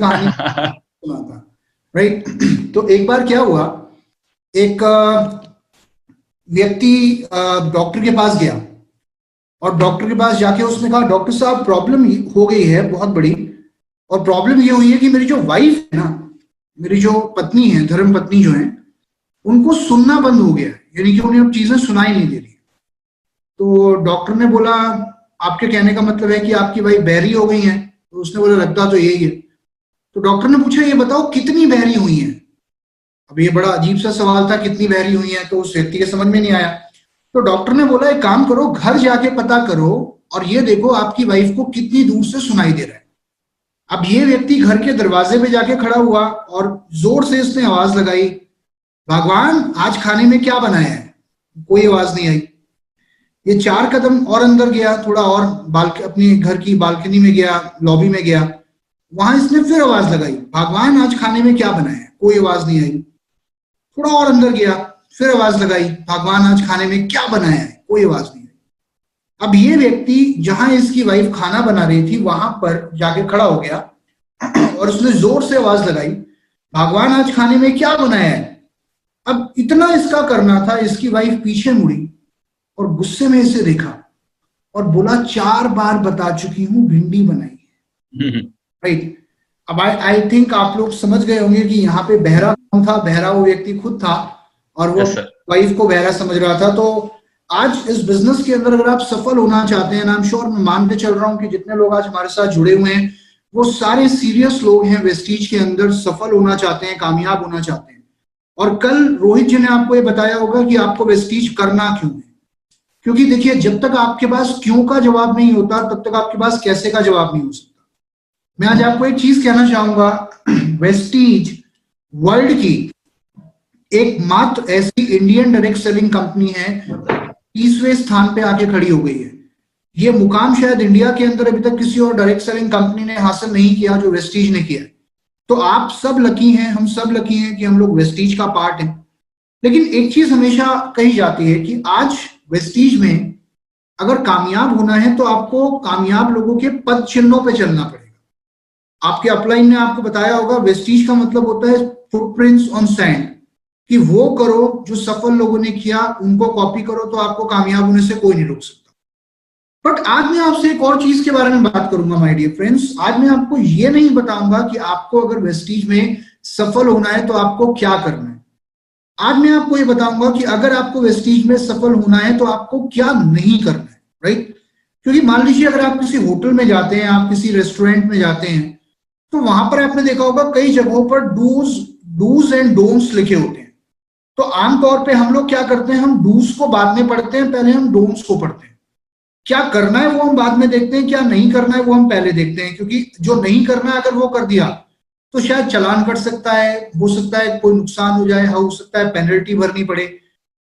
कहानी सुना था, राइट। तो एक बार क्या हुआ, एक व्यक्ति डॉक्टर के पास गया और डॉक्टर के पास जाके उसने कहा, डॉक्टर साहब प्रॉब्लम हो गई है बहुत बड़ी, और प्रॉब्लम ये हुई है कि मेरी जो वाइफ है ना, मेरी जो पत्नी है, धर्म पत्नी जो है, उनको सुनना बंद हो गया है, यानी कि उन्हें अब चीजें सुनाई नहीं दे रही। तो डॉक्टर ने बोला, आपके कहने का मतलब है कि आपकी वाइफ बहरी हो गई है? तो उसने बोला, लगता तो यही है। तो डॉक्टर ने पूछा, ये बताओ कितनी बहरी हुई है? अब ये बड़ा अजीब सा सवाल था, कितनी बहरी हुई है, तो उस व्यक्ति के समझ में नहीं आया। तो डॉक्टर ने बोला, एक काम करो, घर जाके पता करो और ये देखो आपकी वाइफ को कितनी दूर से सुनाई दे रहा है। अब ये व्यक्ति घर के दरवाजे पे जाके खड़ा हुआ और जोर से इसने आवाज लगाई, भगवान आज खाने में क्या बनाया है? कोई आवाज नहीं आई। ये 4 कदम और अंदर गया, थोड़ा और अपने घर की बालकनी में गया, लॉबी में गया, वहां इसने फिर आवाज लगाई, भगवान आज खाने में क्या बनाया है? कोई आवाज नहीं आई। थोड़ा और अंदर गया, फिर आवाज लगाई, भगवान आज खाने में क्या बनाया है? कोई आवाज नहीं आई। अब ये व्यक्ति जहां इसकी वाइफ खाना बना रही थी वहां पर जाके खड़ा हो गया और उसने जोर से आवाज लगाई, भगवान आज खाने में क्या बनाया है? अब इतना इसका करना था, इसकी वाइफ पीछे मुड़ी और गुस्से में इसे देखा और बोला, 4 बार बता चुकी हूं भिंडी बनाई है। राइट। अब आई थिंक आप लोग समझ गए होंगे कि यहाँ पे बहरा कौन था। बहरा वो व्यक्ति खुद था और वो वाइफ को बहरा समझ रहा था। तो आज इस बिजनेस के अंदर अगर आप सफल होना चाहते हैं, आई एम श्योर, मैं मान के चल रहा हूं कि जितने लोग आज हमारे साथ जुड़े हुए हैं वो सारे सीरियस लोग हैं, वेस्टीज के अंदर सफल होना चाहते हैं, कामयाब होना चाहते हैं। और कल रोहित जी ने आपको ये बताया होगा कि आपको वेस्टीज करना क्यों है। क्योंकि देखिए, जब तक आपके पास क्यों का जवाब नहीं होता तब तक आपके पास कैसे का जवाब नहीं हो सकता। मैं आज आपको एक चीज कहना चाहूंगा, वेस्टीज वर्ल्ड की एकमात्र ऐसी इंडियन डायरेक्ट सेलिंग कंपनी है 30वें स्थान पे आके खड़ी हो गई है। ये मुकाम शायद इंडिया के अंदर अभी तक किसी और डायरेक्ट सेलिंग कंपनी ने हासिल नहीं किया जो वेस्टीज ने किया। तो आप सब लकी हैं, हम सब लकी हैं कि हम लोग वेस्टीज का पार्ट हैं। लेकिन एक चीज हमेशा कही जाती है कि आज वेस्टीज में अगर कामयाब होना है तो आपको कामयाब लोगों के पद चिन्हों पे चलना पड़ेगा। आपके अपलाइन ने आपको बताया होगा, वेस्टीज का मतलब होता है फुटप्रिंट्स ऑन सैंड, कि वो करो जो सफल लोगों ने किया, उनको कॉपी करो तो आपको कामयाब होने से कोई नहीं रोक सकता। बट आज मैं आपसे एक और चीज के बारे में बात करूंगा माय डियर फ्रेंड्स। आज मैं आपको ये नहीं बताऊंगा कि आपको अगर वेस्टीज में सफल होना है तो आपको क्या करना है। आज मैं आपको ये बताऊंगा कि अगर आपको वेस्टीज में सफल होना है तो आपको क्या नहीं करना है, राइट। क्योंकि मान लीजिए अगर आप किसी होटल में जाते हैं, आप किसी रेस्टोरेंट में जाते हैं, तो वहां पर आपने देखा होगा कई जगहों पर डूज एंड डोंट्स लिखे होते हैं। तो आमतौर पे हम लोग क्या करते हैं, हम डूज को बाद में पढ़ते हैं, पहले हम डोंट्स को पढ़ते हैं। क्या करना है वो हम बाद में देखते हैं, क्या नहीं करना है वो हम पहले देखते हैं। क्योंकि जो नहीं करना है अगर वो कर दिया तो शायद चालान कट सकता है, हो सकता है कोई नुकसान हो जाए, हो सकता है पेनल्टी भरनी पड़े।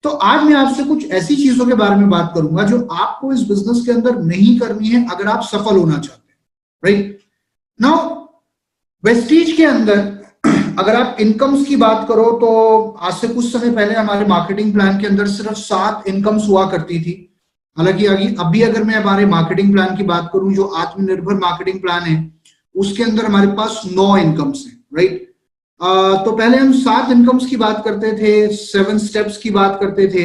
तो आज मैं आपसे कुछ ऐसी चीजों के बारे में बात करूंगा जो आपको इस बिजनेस के अंदर नहीं करनी है अगर आप सफल होना चाहते हैं, राइट। नाउ वेस्टीज के अंदर अगर आप इनकम्स की बात करो तो आज से कुछ समय पहले हमारे मार्केटिंग प्लान के अंदर सिर्फ 7 इनकम्स हुआ करती थी। हालांकि अभी अगर मैं हमारे मार्केटिंग प्लान की बात करूं, जो आत्मनिर्भर मार्केटिंग प्लान है, उसके अंदर हमारे पास 9 इनकम्स हैं, राइट। तो पहले हम 7 इनकम्स की बात करते थे, 7 स्टेप्स की बात करते थे।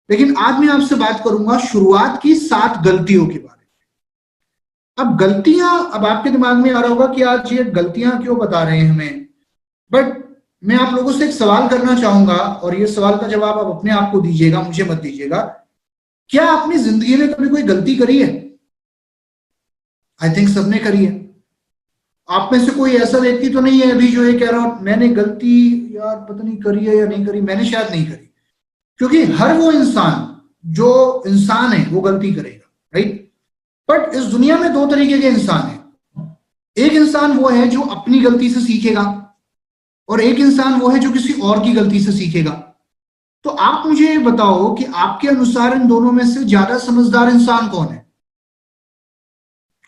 लेकिन आज मैं आपसे बात करूंगा शुरुआत की 7 गलतियों के बारे में। अब गलतियां, अब आपके दिमाग में आ रहा होगा कि आज ये गलतियां क्यों बता रहे हैं हमें। बट मैं आप लोगों से एक सवाल करना चाहूंगा और ये सवाल का जवाब आप अपने आप को दीजिएगा, मुझे मत दीजिएगा। क्या आपने जिंदगी में कभी कोई गलती करी है? आई थिंक सबने करी है। आप में से कोई ऐसा व्यक्ति तो नहीं है अभी जो ये कह रहा हूं मैंने गलती यार पता नहीं करी है या नहीं करी। मैंने शायद नहीं करी, क्योंकि हर वो इंसान जो इंसान है वो गलती करेगा, राइट। बट इस दुनिया में 2 तरीके के इंसान हैं। एक इंसान वो है जो अपनी गलती से सीखेगा और एक इंसान वो है जो किसी और की गलती से सीखेगा। तो आप मुझे ये बताओ कि आपके अनुसार इन दोनों में से ज्यादा समझदार इंसान कौन है?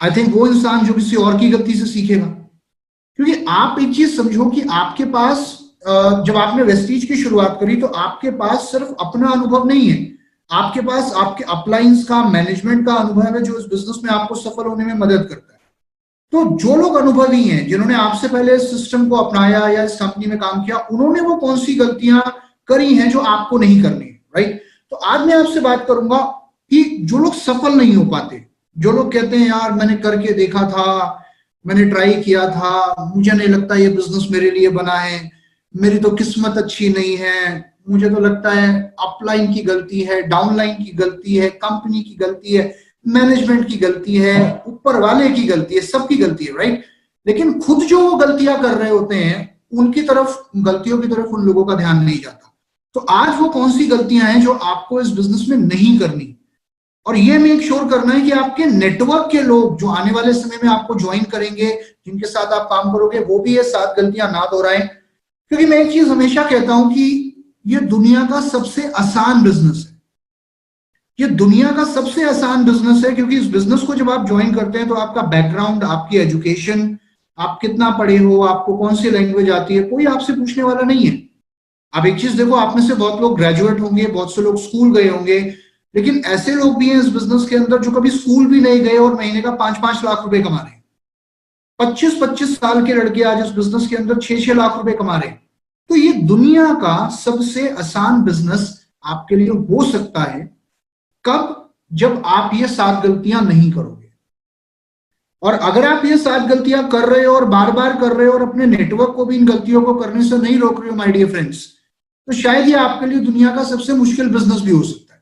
आई थिंक वो इंसान जो किसी और की गलती से सीखेगा। क्योंकि आप एक चीज समझो कि आपके पास जब आपने वेस्टीज की शुरुआत करी तो आपके पास सिर्फ अपना अनुभव नहीं है, आपके पास आपके अपलाइंस का, मैनेजमेंट का अनुभव है जो इस बिजनेस में आपको सफल होने में मदद करता है। तो जो लोग अनुभवी हैं, जिन्होंने आपसे पहले इस सिस्टम को अपनाया या इस कंपनी में काम किया, उन्होंने वो कौन सी गलतियां करी हैं जो आपको नहीं करनी है, राइट? तो आज मैं आपसे बात करूंगा कि जो लोग सफल नहीं हो पाते, जो लोग कहते हैं यार मैंने करके देखा था, मैंने ट्राई किया था, मुझे नहीं लगता ये बिजनेस मेरे लिए बना है, मेरी तो किस्मत अच्छी नहीं है, मुझे तो लगता है अपलाइन की गलती है, डाउनलाइन की गलती है, कंपनी की गलती है, मैनेजमेंट की गलती है, ऊपर वाले की गलती है, सबकी गलती है, राइट? लेकिन खुद जो वो गलतियां कर रहे होते हैं, उनकी तरफ, गलतियों की तरफ उन लोगों का ध्यान नहीं जाता। तो आज वो कौन सी गलतियां हैं जो आपको इस बिजनेस में नहीं करनी, और ये मेक श्योर करना है कि आपके नेटवर्क के लोग जो आने वाले समय में आपको ज्वाइन करेंगे, जिनके साथ आप काम करोगे, वो भी ये 7 गलतियां ना दोहराएं। क्योंकि मैं एक चीज हमेशा कहता हूं कि ये दुनिया का सबसे आसान बिजनेस है, ये दुनिया का सबसे आसान बिजनेस है, क्योंकि इस बिजनेस को जब आप ज्वाइन करते हैं तो आपका बैकग्राउंड, आपकी एजुकेशन, आप कितना पढ़े हो, आपको कौन सी लैंग्वेज आती है, कोई आपसे पूछने वाला नहीं है। आप एक चीज देखो, आप में से बहुत लोग ग्रेजुएट होंगे, बहुत से लोग स्कूल गए होंगे, लेकिन ऐसे लोग भी हैं इस बिजनेस के अंदर जो कभी स्कूल भी नहीं गए और महीने का 5-5 लाख रुपए कमा रहे हैं। 25-25 साल के लड़के आज इस बिजनेस के अंदर 6-6 लाख रुपए कमा रहे हैं। तो ये दुनिया का सबसे आसान बिजनेस आपके लिए हो सकता है कब? जब आप ये 7 गलतियां नहीं करोगे। और अगर आप ये 7 गलतियां कर रहे हो और बार बार कर रहे हो और अपने नेटवर्क को भी इन गलतियों को करने से नहीं रोक रहे हो माय डियर फ्रेंड्स, तो शायद ये आपके लिए दुनिया का सबसे मुश्किल बिजनेस भी हो सकता है।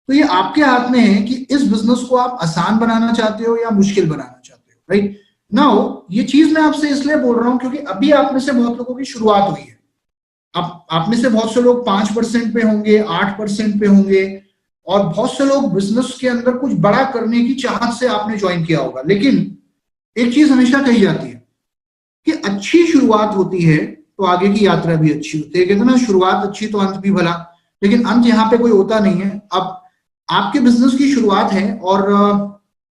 तो ये आपके हाथ में है कि इस बिजनेस को आप आसान बनाना चाहते हो या मुश्किल बनाना चाहते हो, राइट? नाउ ये चीज मैं आपसे इसलिए बोल रहा हूं क्योंकि अभी आप में से बहुत लोगों की शुरुआत हुई है। आप में से बहुत से लोग 5% पे होंगे, 8% पे होंगे, और बहुत से लोग बिजनेस के अंदर कुछ बड़ा करने की चाहत से आपने ज्वाइन किया होगा। लेकिन एक चीज हमेशा कही जाती है कि अच्छी शुरुआत होती है तो आगे की यात्रा भी अच्छी होती है। कहते हैं ना, शुरुआत अच्छी तो अंत भी भला, लेकिन अंत यहाँ पे कोई होता नहीं है। अब आपके बिजनेस की शुरुआत है और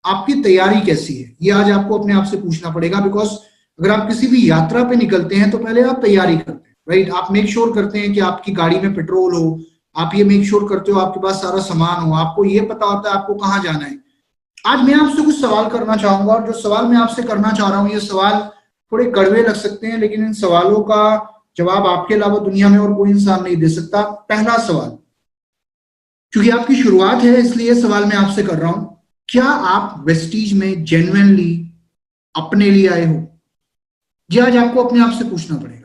आपकी तैयारी कैसी है, ये आज आपको अपने आप से पूछना पड़ेगा। बिकॉज अगर आप किसी भी यात्रा पे निकलते हैं तो पहले आप तैयारी करते हैं, राइट? आप मेक श्योर करते हैं कि आपकी गाड़ी में पेट्रोल हो, आप ये मेक श्योर करते हो आपके पास सारा सामान हो, आपको ये पता होता है आपको कहाँ जाना है। आज मैं आपसे कुछ सवाल करना चाहूंगा, और जो सवाल मैं आपसे करना चाह रहा हूं, ये सवाल थोड़े कड़वे लग सकते हैं, लेकिन इन सवालों का जवाब आपके अलावा दुनिया में और कोई इंसान नहीं दे सकता। पहला सवाल, क्योंकि आपकी शुरुआत है इसलिए सवाल मैं आपसे कर रहा हूं, क्या आप वेस्टीज में जेन्युइनली अपने लिए आए हो? ये आज आपको अपने आप से पूछना पड़ेगा।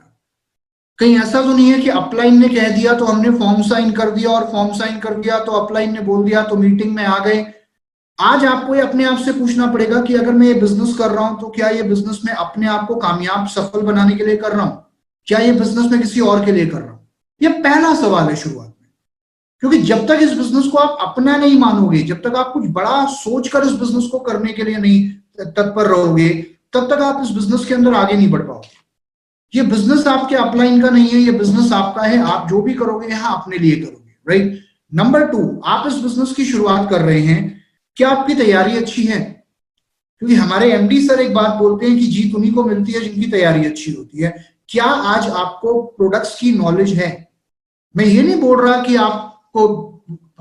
कहीं ऐसा तो नहीं है कि अपलाइन ने कह दिया तो हमने फॉर्म साइन कर दिया, और फॉर्म साइन कर दिया तो अपलाइन ने बोल दिया तो मीटिंग में आ गए। आज आपको ये अपने आप से पूछना पड़ेगा कि अगर मैं ये बिजनेस कर रहा हूं तो क्या ये बिजनेस में अपने आप को कामयाब, सफल बनाने के लिए कर रहा हूं, क्या ये बिजनेस में किसी और के लिए कर रहा हूं? ये पहला सवाल है शुरुआत में। क्योंकि जब तक इस बिजनेस को आप अपना नहीं मानोगे, जब तक आप कुछ बड़ा सोचकर इस बिजनेस को करने के लिए नहीं तत्पर रहोगे, तब तक आप इस बिजनेस के अंदर आगे नहीं बढ़ पाओगे। ये बिजनेस आपके अपलाइन का नहीं है, ये बिजनेस आपका है। आप जो भी करोगे यहाँ अपने लिए करोगे, राइट? नंबर 2, आप इस बिजनेस की शुरुआत कर रहे हैं, क्या आपकी तैयारी अच्छी है? क्योंकि हमारे एमडी सर एक बात बोलते हैं कि जीत उन्हीं को मिलती है जिनकी तैयारी अच्छी होती है। क्या आज आपको प्रोडक्ट्स की नॉलेज है? मैं ये नहीं बोल रहा कि आपको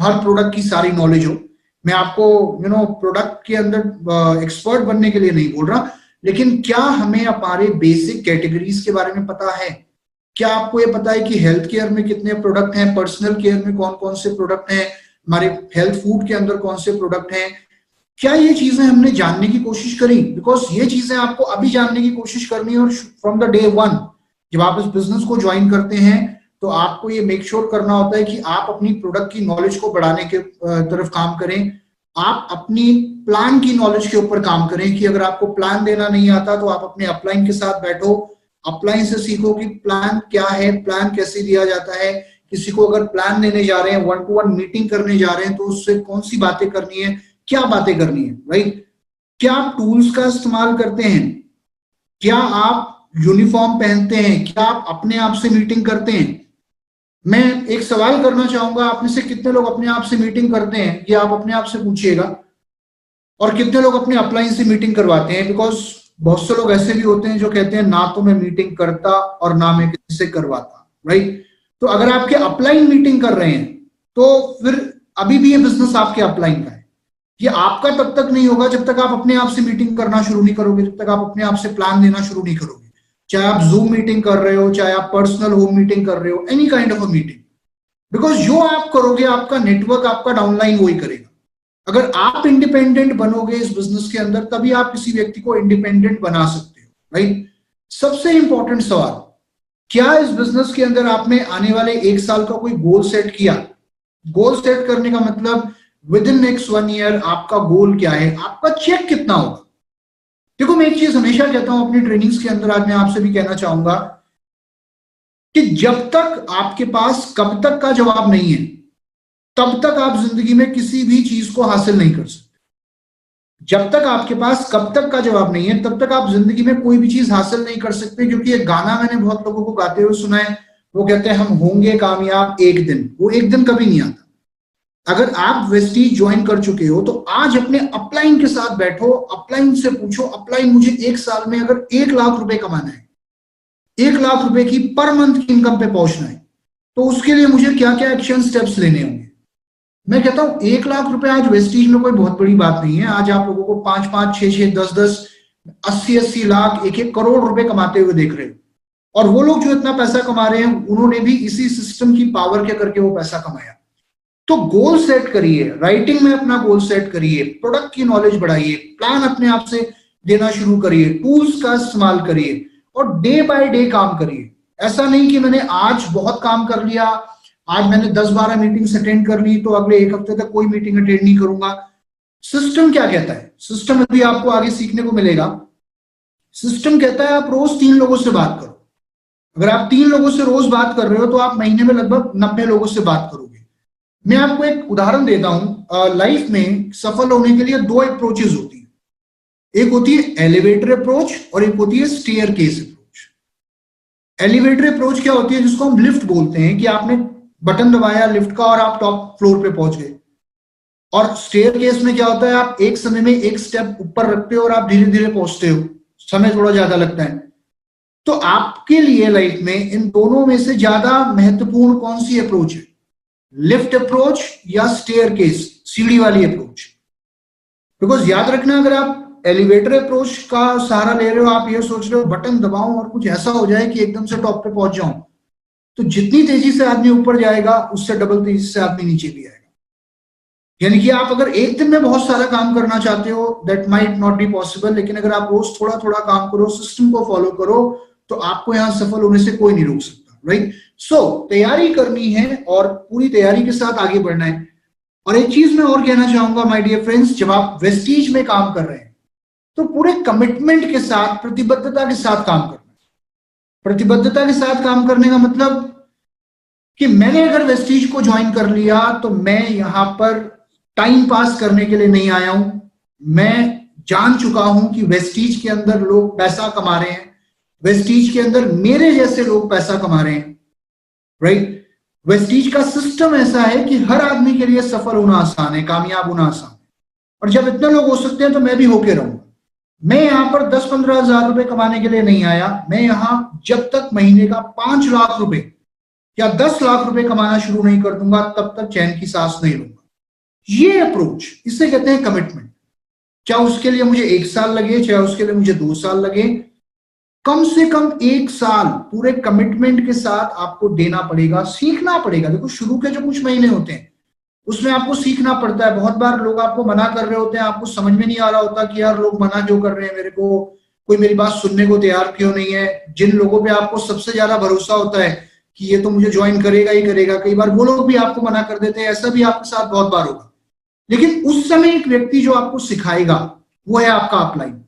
हर प्रोडक्ट की सारी नॉलेज हो, मैं आपको प्रोडक्ट के अंदर एक्सपर्ट बनने के लिए नहीं बोल रहा, लेकिन क्या हमें हमारे बेसिक कैटेगरीज के बारे में पता है? क्या आपको ये पता है कि हेल्थ केयर में कितने प्रोडक्ट हैं, पर्सनल केयर में कौन कौन से प्रोडक्ट हैं, हमारे हेल्थ फूड के अंदर कौन से प्रोडक्ट हैं? क्या ये चीजें हमने जानने की कोशिश करी? बिकॉज ये चीजें आपको अभी जानने की कोशिश करनी है, और फ्रॉम द डे 1 जब आप इस बिजनेस को ज्वाइन करते हैं तो आपको ये मेक श्योर करना होता है कि आप अपनी प्रोडक्ट की नॉलेज को बढ़ाने के तरफ काम करें। आप अपनी प्लान की नॉलेज के ऊपर काम करें कि अगर आपको प्लान देना नहीं आता तो आप अपने अपलाइन के साथ बैठो, अपलाइन से सीखो कि प्लान क्या है, प्लान कैसे दिया जाता है। किसी को अगर प्लान देने जा रहे हैं, 1-to-1 मीटिंग करने जा रहे हैं, तो उससे कौन सी बातें करनी है, क्या बातें करनी है, राइट? क्या आप टूल्स का इस्तेमाल करते हैं? क्या आप यूनिफॉर्म पहनते हैं? क्या आप अपने आप से मीटिंग करते हैं? मैं एक सवाल करना चाहूंगा, आप में से कितने लोग अपने आप से मीटिंग करते हैं? ये आप अपने आप से पूछिएगा। और कितने लोग अपने अपलाइन से मीटिंग करवाते हैं? बिकॉज बहुत से लोग ऐसे भी होते हैं जो कहते हैं ना तो मैं मीटिंग करता और ना मैं किसी से करवाता, राइट? तो अगर आपके अपलाइन मीटिंग कर रहे हैं तो फिर अभी भी ये बिजनेस आपके अपलाइन का है। ये आपका तब तक नहीं होगा जब तक आप अपने आप से मीटिंग करना शुरू नहीं करोगे, जब तक आप अपने आप से प्लान देना शुरू नहीं करोगे। चाहे आप जूम मीटिंग कर रहे हो, चाहे आप पर्सनल होम मीटिंग कर रहे हो, any kind of a meeting, because जो आप करोगे आपका नेटवर्क, आपका डाउनलाइन वही करेगा। अगर आप इंडिपेंडेंट बनोगे इस बिजनेस के अंदर, तभी आप किसी व्यक्ति को इंडिपेंडेंट बना सकते हो, राइट। सबसे इंपॉर्टेंट सवाल, क्या इस बिजनेस के अंदर आपने आने वाले 1 साल का कोई गोल सेट किया? गोल सेट करने का मतलब विद इन नेक्स्ट 1 ईयर आपका गोल क्या है, आपका चेक कितना होगा। देखो मैं एक चीज हमेशा कहता हूं अपनी ट्रेनिंग्स के अंदर, आज मैं आपसे भी कहना चाहूंगा कि जब तक आपके पास कब तक का जवाब नहीं है, तब तक आप जिंदगी में किसी भी चीज को हासिल नहीं कर सकते। जब तक आपके पास कब तक का जवाब नहीं है, तब तक आप जिंदगी में कोई भी चीज हासिल नहीं कर सकते। क्योंकि एक गाना मैंने बहुत लोगों को गाते हुए सुना है, वो कहते हैं हम होंगे कामयाब एक दिन। वो एक दिन कभी नहीं आता। अगर आप वेस्टीज ज्वाइन कर चुके हो तो आज अपने अपलाइन के साथ बैठो, अपलाइन से पूछो, अपलाइन मुझे 1 साल में अगर 1 लाख रुपए कमाना है, 1 लाख रुपए की पर मंथ की इनकम पे पहुंचना है, तो उसके लिए मुझे क्या क्या एक्शन स्टेप्स लेने होंगे। मैं कहता हूं 1 लाख रुपए आज वेस्टीज में कोई बहुत बड़ी बात नहीं है। आज आप लोगों को 5-5, 6-6, 10-10, 80-80 लाख, 1-1 करोड़ रुपए कमाते हुए देख रहे हो। और वो लोग जो इतना पैसा कमा रहे हैं, उन्होंने भी इसी सिस्टम की पावर के करके वो पैसा कमाया। तो गोल सेट करिए, राइटिंग में अपना गोल सेट करिए, प्रोडक्ट की नॉलेज बढ़ाइए, प्लान अपने आप से देना शुरू करिए, टूल्स का इस्तेमाल करिए और डे बाय डे काम करिए। ऐसा नहीं कि मैंने आज बहुत काम कर लिया, आज मैंने 10-12 मीटिंग्स अटेंड कर ली, तो अगले 1 हफ्ते तक कोई मीटिंग अटेंड नहीं करूंगा। सिस्टम क्या कहता है, सिस्टम में भी आपको आगे सीखने को मिलेगा। सिस्टम कहता है आप रोज 3 लोगों से बात करो। अगर आप 3 लोगों से रोज बात कर रहे हो तो आप महीने में लगभग 90 लोगों से बात करोगे। मैं आपको एक उदाहरण देता हूं। लाइफ में सफल होने के लिए 2 अप्रोचेस होती है। एक होती है एलिवेटर अप्रोच और एक होती है स्टेयरकेस अप्रोच। एलिवेटर अप्रोच क्या होती है, जिसको हम लिफ्ट बोलते हैं, कि आपने बटन दबाया लिफ्ट का और आप टॉप फ्लोर पे पहुंच गए। और स्टेयरकेस में क्या होता है, आप एक समय में एक स्टेप ऊपर रखते हो और आप धीरे धीरे पहुंचते हो, समय थोड़ा ज्यादा लगता है। तो आपके लिए लाइफ में इन दोनों में से ज्यादा महत्वपूर्ण कौन सी अप्रोच है, लिफ्ट अप्रोच या स्टेयरकेस, सीढ़ी वाली अप्रोच? बिकॉज याद रखना, अगर आप एलिवेटर अप्रोच का सहारा ले रहे हो, आप ये सोच रहे हो बटन दबाऊं और कुछ ऐसा हो जाए कि एकदम से टॉप पे पहुंच जाऊं, तो जितनी तेजी से आदमी ऊपर जाएगा उससे डबल तेजी से आदमी नीचे भी आएगा। यानी कि आप अगर एक दिन में बहुत सारा काम करना चाहते हो, that might not be possible, लेकिन अगर आप रोज थोड़ा थोड़ा काम करो, सिस्टम को फॉलो करो, तो आपको यहां सफल होने से कोई नहीं रोक सकता, राइट। सो तैयारी करनी है और पूरी तैयारी के साथ आगे बढ़ना है। और एक चीज मैं और कहना चाहूंगा माय डियर फ्रेंड्स, जब आप वेस्टीज में काम कर रहे हैं तो पूरे कमिटमेंट के साथ, प्रतिबद्धता के साथ काम करना है। प्रतिबद्धता के साथ काम करने का मतलब कि मैंने अगर वेस्टीज को ज्वाइन कर लिया तो मैं यहां पर टाइम पास करने के लिए नहीं आया हूं। मैं जान चुका हूं कि वेस्टीज के अंदर लोग पैसा कमा रहे हैं, वेस्टीज के अंदर मेरे जैसे लोग पैसा कमा रहे हैं, राइट। वेस्टीज का सिस्टम ऐसा है कि हर आदमी के लिए सफल होना आसान है, कामयाब होना आसान है। और जब इतने लोग हो सकते हैं तो मैं भी होके रहूंगा। मैं यहां पर 10-15 हजार रुपए कमाने के लिए नहीं आया। मैं यहां जब तक महीने का 5 लाख रुपए या 10 लाख रुपए कमाना शुरू नहीं कर दूंगा, तब तक चैन की सांस नहीं लूंगा। ये अप्रोच, इसे कहते हैं कमिटमेंट। चाहे उसके लिए मुझे 1 साल लगे, चाहे उसके लिए मुझे 2 साल लगे, कम से कम 1 साल पूरे कमिटमेंट के साथ आपको देना पड़ेगा, सीखना पड़ेगा। देखो शुरू के जो कुछ महीने होते हैं उसमें आपको सीखना पड़ता है। बहुत बार लोग आपको मना कर रहे होते हैं, आपको समझ में नहीं आ रहा होता कि यार लोग मना क्यों कर रहे हैं मेरे को, कोई मेरी बात सुनने को तैयार क्यों नहीं है। जिन लोगों पे आपको सबसे ज्यादा भरोसा होता है कि ये तो मुझे ज्वाइन करेगा ही करेगा, कई बार वो लोग भी आपको मना कर देते हैं। ऐसा भी आपके साथ बहुत बार होगा। लेकिन उस समय एक व्यक्ति जो आपको सिखाएगा वो है आपका अपलाइन।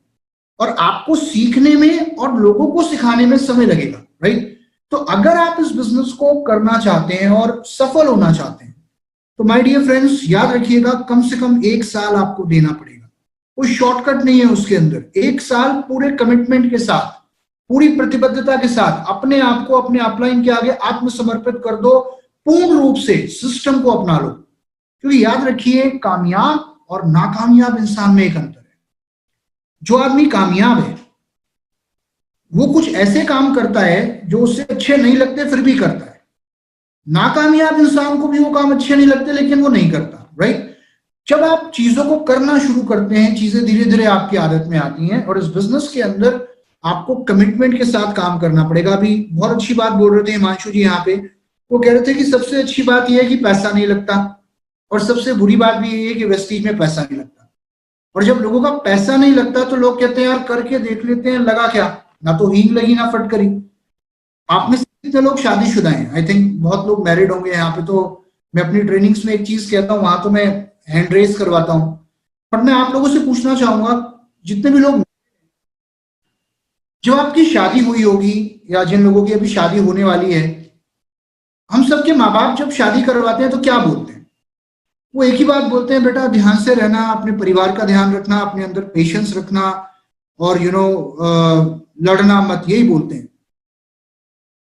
और आपको सीखने में और लोगों को सिखाने में समय लगेगा, राइट। तो अगर आप इस बिजनेस को करना चाहते हैं और सफल होना चाहते हैं तो माय डियर फ्रेंड्स याद रखिएगा, कम से कम 1 साल आपको देना पड़ेगा। कोई शॉर्टकट नहीं है उसके अंदर। 1 साल पूरे कमिटमेंट के साथ, पूरी प्रतिबद्धता के साथ अपने आप को अपने अपलाइन के आगे आत्मसमर्पित कर दो। पूर्ण रूप से सिस्टम को अपना लो। क्योंकि याद रखिए, कामयाब और नाकामयाब इंसान में एक अंतर है। जो आदमी कामयाब है वो कुछ ऐसे काम करता है जो उससे अच्छे नहीं लगते फिर भी करता है। नाकामयाब इंसान को भी वो काम अच्छे नहीं लगते लेकिन वो नहीं करता, राइट। जब आप चीजों को करना शुरू करते हैं, चीजें धीरे धीरे आपकी आदत में आती हैं, और इस बिजनेस के अंदर आपको कमिटमेंट के साथ काम करना पड़ेगा। अभी बहुत अच्छी बात बोल रहे थे हिमांशु जी यहाँ पे, वो कह रहे थे कि सबसे अच्छी बात यह है कि पैसा नहीं लगता, और सबसे बुरी बात भी ये है कि वेस्टीज में पैसा नहीं लगता। और जब लोगों का पैसा नहीं लगता तो लोग कहते हैं यार करके देख लेते हैं, लगा क्या, ना तो हींग लगी ना फटकरी। आप में से कितने लोग शादीशुदा हैं? आई थिंक बहुत लोग मैरिड होंगे यहाँ पे। तो मैं अपनी ट्रेनिंग्स में एक चीज कहता हूँ, वहां तो मैं हैंड रेस करवाता हूँ, पर मैं आप लोगों से पूछना चाहूंगा, जितने भी लोग, जब आपकी शादी हुई होगी या जिन लोगों की अभी शादी होने वाली है, हम सबके माँ बाप जब शादी करवाते हैं तो क्या बोलते हैं? वो एक ही बात बोलते हैं, बेटा ध्यान से रहना, अपने परिवार का ध्यान रखना, अपने अंदर पेशेंस रखना, और लड़ना मत, यही बोलते हैं।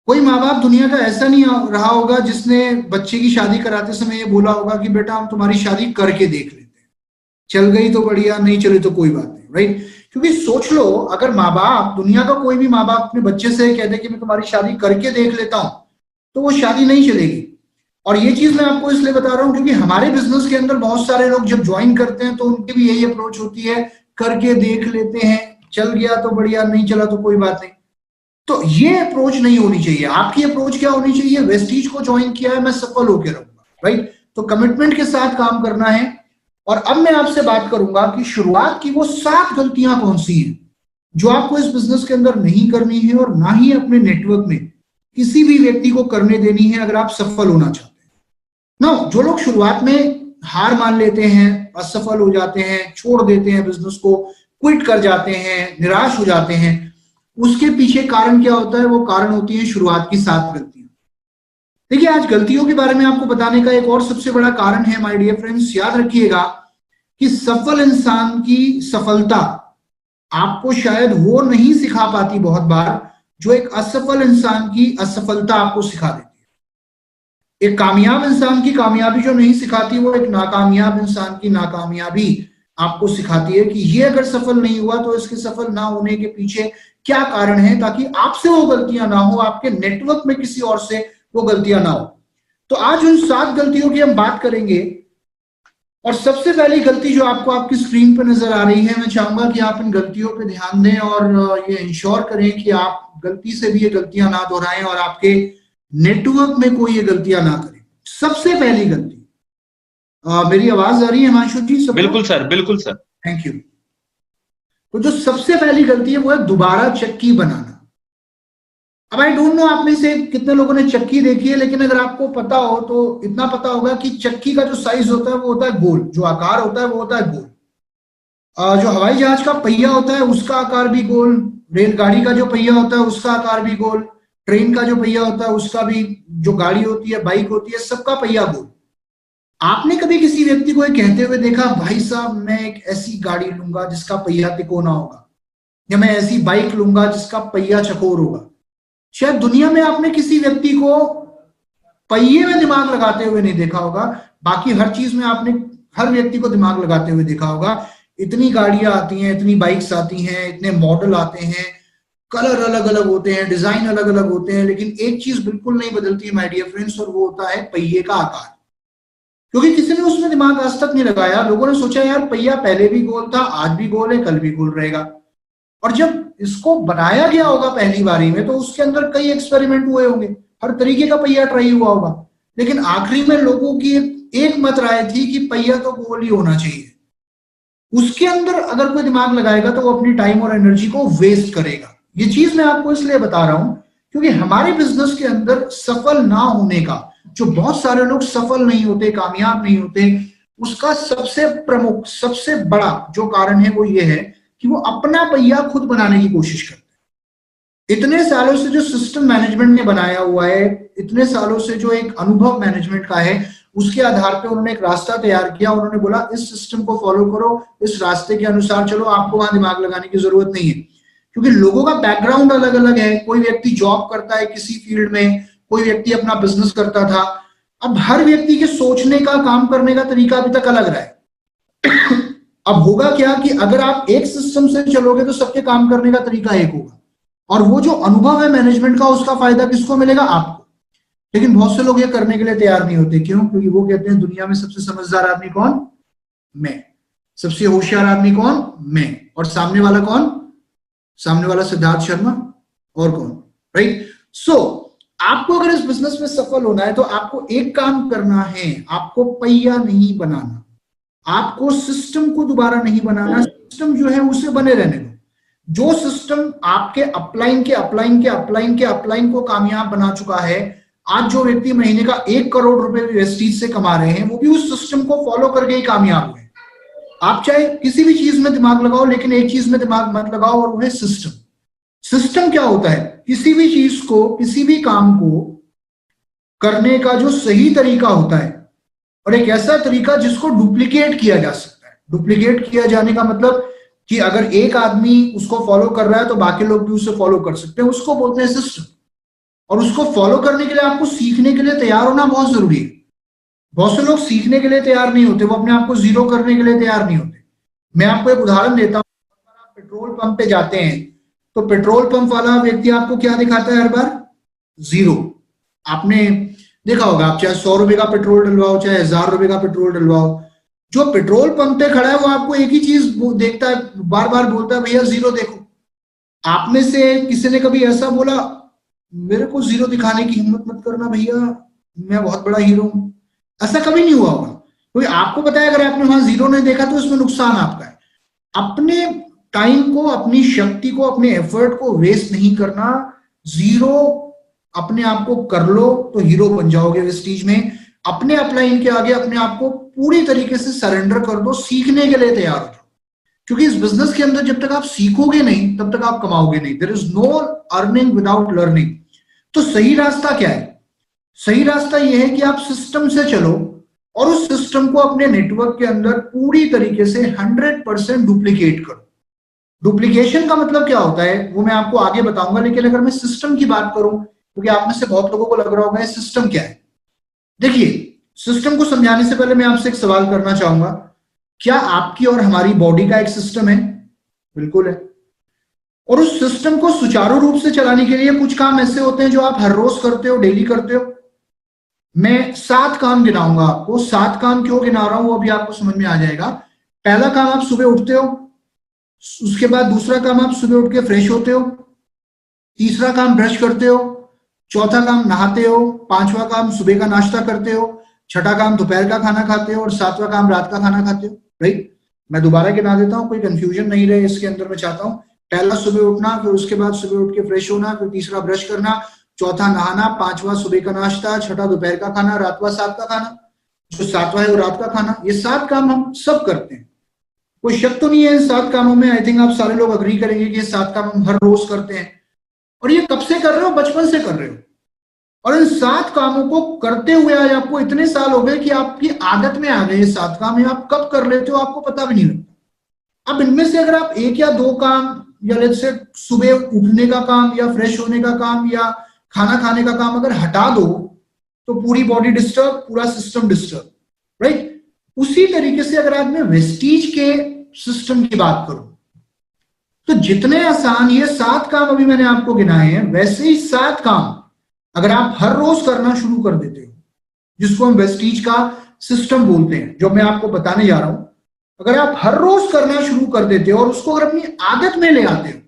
कोई माँ बाप दुनिया का ऐसा नहीं रहा होगा जिसने बच्चे की शादी कराते समय ये बोला होगा कि बेटा हम तुम्हारी शादी करके देख लेते हैं, चल गई तो बढ़िया, नहीं चले तो कोई बात नहीं, राइट? क्योंकि सोच लो, अगर माँ बाप, दुनिया का कोई भी माँ बाप अपने बच्चे से कहते कि मैं तुम्हारी शादी करके देख लेता हूं, तो वो शादी नहीं चलेगी। और ये चीज मैं आपको इसलिए बता रहा हूं क्योंकि हमारे बिजनेस के अंदर बहुत सारे लोग जब ज्वाइन करते हैं तो उनकी भी यही अप्रोच होती है, करके देख लेते हैं, चल गया तो बढ़िया, नहीं चला तो कोई बात नहीं। तो ये अप्रोच नहीं होनी चाहिए। आपकी अप्रोच क्या होनी चाहिए? वेस्टीज को ज्वाइन किया है, मैं सफल होकर रहूंगा, राइट? तो कमिटमेंट के साथ काम करना है। और अब मैं आपसे बात करूंगा कि शुरुआत की वो 7 गलतियां कौन सी हैं जो आपको इस बिजनेस के अंदर नहीं करनी है, और ना ही अपने नेटवर्क में किसी भी व्यक्ति को करने देनी है अगर आप सफल होना चाहते हैं ना। जो लोग शुरुआत में हार मान लेते हैं, असफल हो जाते हैं, छोड़ देते हैं बिजनेस को, क्विट कर जाते हैं, निराश हो जाते हैं, उसके पीछे कारण क्या होता है? वो कारण होती है शुरुआत की 7 गलतियां। देखिए, आज गलतियों के बारे में आपको बताने का एक और सबसे बड़ा कारण है माय डियर फ्रेंड्स, याद रखिएगा कि सफल इंसान की सफलता आपको शायद वो नहीं सिखा पाती बहुत बार जो एक असफल इंसान की असफलता आपको सिखा देती है। एक कामयाब इंसान की कामयाबी जो नहीं सिखाती, वो एक नाकामयाब इंसान की नाकामयाबी आपको सिखाती है कि ये अगर सफल नहीं हुआ तो इसके सफल ना होने के पीछे क्या कारण है, ताकि आपसे वो गलतियां ना हो, आपके नेटवर्क में किसी और से वो गलतियां ना हो। तो आज उन 7 गलतियों की हम बात करेंगे। और सबसे पहली गलती जो आपको आपकी स्क्रीन पर नजर आ रही है, मैं चाहूंगा कि आप इन गलतियों पे ध्यान दें और ये इंश्योर करें कि आप गलती से भी ये गलतियां ना दोहराएं और आपके नेटवर्क में कोई ये गलतियां ना करें। सबसे पहली गलती, मेरी आवाज आ रही है हिमांशु जी? सब बिल्कुल सर, बिल्कुल सर। Thank you. तो जो सबसे पहली गलती है वो है दोबारा चक्की बनाना। अब आई डोंट नो आप में से कितने लोगों ने चक्की देखी है, लेकिन अगर आपको पता हो तो इतना पता होगा कि चक्की का जो साइज होता है वो होता है गोल, जो आकार होता है वो होता है गोल। जो हवाई जहाज का पहिया होता है उसका आकार भी गोल, रेलगाड़ी का जो पहिया होता है उसका आकार भी गोल, ट्रेन का जो पहिया होता है उसका भी, जो गाड़ी होती है, बाइक होती है, सबका पहिया गोल। आपने कभी किसी व्यक्ति को कहते हुए देखा, भाई साहब मैं एक ऐसी गाड़ी लूंगा जिसका पहिया तिकोना होगा, या मैं ऐसी बाइक लूंगा जिसका पहिया चकोर होगा? शायद दुनिया में आपने किसी व्यक्ति को पहिए में दिमाग लगाते हुए नहीं देखा होगा। बाकी हर चीज में आपने हर व्यक्ति को दिमाग लगाते हुए देखा होगा। इतनी गाड़ियां आती हैं, इतनी बाइक्स आती हैं, इतने मॉडल आते हैं, कलर अलग अलग होते हैं, डिजाइन अलग अलग होते हैं, लेकिन एक चीज बिल्कुल नहीं बदलती है माय डियर फ्रेंड्स, और वो होता है पहिए का आकार। क्योंकि किसी ने उसमें दिमाग आज तक नहीं लगाया। लोगों ने सोचा यार पहिया पहले भी गोल था, आज भी गोल है, कल भी गोल रहेगा। और जब इसको बनाया गया होगा पहली बारी में तो उसके अंदर कई एक्सपेरिमेंट हुए होंगे, हर तरीके का पहिया ट्राई हुआ होगा, लेकिन आखिरी में लोगों की एक मत राय थी कि पहिया तो गोल ही होना चाहिए। उसके अंदर अगर कोई दिमाग लगाएगा तो वो अपनी टाइम और एनर्जी को वेस्ट करेगा। ये चीज मैं आपको इसलिए बता रहा हूं क्योंकि हमारे बिजनेस के अंदर सफल ना होने का, जो बहुत सारे लोग सफल नहीं होते, कामयाब नहीं होते, उसका सबसे प्रमुख, सबसे बड़ा जो कारण है वो ये है कि वो अपना पहिया खुद बनाने की कोशिश करते हैं। इतने सालों से जो सिस्टम मैनेजमेंट ने बनाया हुआ है, इतने सालों से जो एक अनुभव मैनेजमेंट का है, उसके आधार पे उन्होंने एक रास्ता तैयार किया। उन्होंने बोला इस सिस्टम को फॉलो करो, इस रास्ते के अनुसार चलो, आपको वहां दिमाग लगाने की जरूरत नहीं है। क्योंकि लोगों का बैकग्राउंड अलग अलग है, कोई व्यक्ति जॉब करता है किसी फील्ड में, कोई व्यक्ति अपना बिजनेस करता था। अब हर व्यक्ति के सोचने का, काम करने का तरीका अभी तक अलग रहा है। अब होगा क्या कि अगर आप एक सिस्टम से चलोगे तो सबके काम करने का तरीका एक होगा, और वो जो अनुभव है मैनेजमेंट का उसका फायदा किसको मिलेगा? आपको। लेकिन बहुत से लोग ये करने के लिए तैयार नहीं होते। क्यों? क्योंकि वो कहते हैं दुनिया में सबसे समझदार आदमी कौन? मैं। सबसे होशियार आदमी कौन? मैं। और सामने वाला कौन? सामने वाला सिद्धार्थ शर्मा। और कौन? राइट। सो आपको अगर इस बिजनेस में सफल होना है तो आपको एक काम करना है, आपको पहिया नहीं बनाना, आपको सिस्टम को दोबारा नहीं बनाना। सिस्टम जो है उसे बने रहने दो। जो सिस्टम आपके अपलाइन के अपलाइन के अपलाइन के अपलाइन को कामयाब बना चुका है, आज जो व्यक्ति महीने का 1 करोड़ रुपए वेस्टीज से कमा रहे हैं वो भी उस सिस्टम को फॉलो करके ही कामयाब हुए। आप चाहे किसी भी चीज में दिमाग लगाओ, लेकिन एक चीज में दिमाग मत लगाओ, और वो है सिस्टम। सिस्टम क्या होता है? किसी भी चीज को, किसी भी काम को करने का जो सही तरीका होता है, और एक ऐसा तरीका जिसको डुप्लीकेट किया जा सकता है। डुप्लीकेट किया जाने का मतलब कि अगर एक आदमी उसको फॉलो कर रहा है तो बाकी लोग भी उसे फॉलो कर सकते हैं, उसको बोलते हैं सिस्टम। और उसको फॉलो करने के लिए आपको सीखने के लिए तैयार होना बहुत जरूरी है। बहुत से लोग सीखने के लिए तैयार नहीं होते, वो अपने आप को जीरो करने के लिए तैयार नहीं होते। मैं आपको एक उदाहरण देता हूं। आप पेट्रोल पंप पे जाते हैं तो पेट्रोल पंप वाला व्यक्ति आपको क्या दिखाता है हर बार? जीरो। आपने देखा होगा, आप चाहे 100 रुपए का पेट्रोल डलवाओ, चाहे 1000 रुपए का पेट्रोल डलवाओ, जो पेट्रोल पंप पे खड़ा है वो आपको एक ही चीज देखता है, बार बार बोलता है भैया जीरो देखो। आप में से किसी ने कभी ऐसा बोला मेरे को जीरो दिखाने की हिम्मत मत करना भैया, मैं बहुत बड़ा हीरो हूं? ऐसा कभी नहीं हुआ होगा, क्योंकि आपको पता है अगर आपने वहां जीरो नहीं देखा तो इसमें नुकसान आपका है। अपने टाइम को, अपनी शक्ति को, अपने एफर्ट को वेस्ट नहीं करना। जीरो अपने आप को कर लो तो हीरो बन जाओगे वेस्टीज में। अपने अपलाइन के आगे अपने आप को पूरी तरीके से सरेंडर कर दो, सीखने के लिए तैयार हो जाओ। क्योंकि इस बिजनेस के अंदर जब तक आप सीखोगे नहीं तब तक आप कमाओगे नहीं। There is no earning without learning. तो सही रास्ता क्या है? सही रास्ता यह है कि आप सिस्टम से चलो और उस सिस्टम को अपने नेटवर्क के अंदर पूरी तरीके से 100% डुप्लीकेट करो। डुप्लीकेशन का मतलब क्या होता है वो मैं आपको आगे बताऊंगा, लेकिन अगर मैं सिस्टम की बात करूं, क्योंकि आप में से बहुत लोगों को लग रहा होगा सिस्टम क्या है। देखिए, सिस्टम को समझाने से पहले मैं आपसे एक सवाल करना चाहूंगा, क्या आपकी और हमारी बॉडी का एक सिस्टम है? बिल्कुल है। और उस सिस्टम को सुचारू रूप से चलाने के लिए कुछ काम ऐसे होते हैं जो आप हर रोज करते हो, डेली करते हो। मैं 7 काम गिनाऊंगा आपको। 7 काम क्यों गिना रहा हूं वो अभी आपको समझ में आ जाएगा। पहला काम, आप सुबह उठते हो। उसके बाद दूसरा काम, आप सुबह उठ के फ्रेश होते हो। तीसरा काम, ब्रश करते हो। चौथा काम, नहाते हो। पांचवा काम, सुबह का नाश्ता करते हो। छठा काम, दोपहर का खाना खाते हो। और सातवां काम, रात का खाना खाते हो। राइट। मैं दोबारा गिना देता हूं, कोई कंफ्यूजन नहीं रहे इसके अंदर। मैं चाहता हूं पहला सुबह उठना, फिर उसके बाद सुबह उठ के फ्रेश होना, फिर तीसरा ब्रश करना, चौथा नहाना, पांचवा सुबह का नाश्ता, छठा दोपहर का खाना, रातवा सात का खाना। जो सातवा है वो रात का खाना। ये 7 काम हम सब करते हैं, कोई शक तो नहीं है इन 7 कामों में। आई थिंक आप सारे लोग अग्री करेंगे कि ये 7 काम हम हर रोज करते हैं। और ये कब से कर रहे हो? बचपन से कर रहे हो। और इन 7 कामों को करते हुए आज आपको इतने साल हो गए कि आपकी आदत में आ गए ये 7 काम। ये आप कब कर लेते हो आपको पता भी नहीं लगता। अब इनमें से अगर आप 1 या 2 काम, या लेट्स से सुबह उठने का काम, या फ्रेश होने का काम, या खाना खाने का काम अगर हटा दो तो पूरी बॉडी डिस्टर्ब, पूरा सिस्टम डिस्टर्ब। राइट। उसी तरीके से अगर आज मैं वेस्टीज के सिस्टम की बात करूं तो जितने आसान ये 7 काम अभी मैंने आपको गिनाए हैं, वैसे ही 7 काम अगर आप हर रोज करना शुरू कर देते हो, जिसको हम वेस्टीज का सिस्टम बोलते हैं, जो मैं आपको बताने जा रहा हूं, अगर आप हर रोज करना शुरू कर देते हो और उसको अगर अपनी आदत में ले आते हो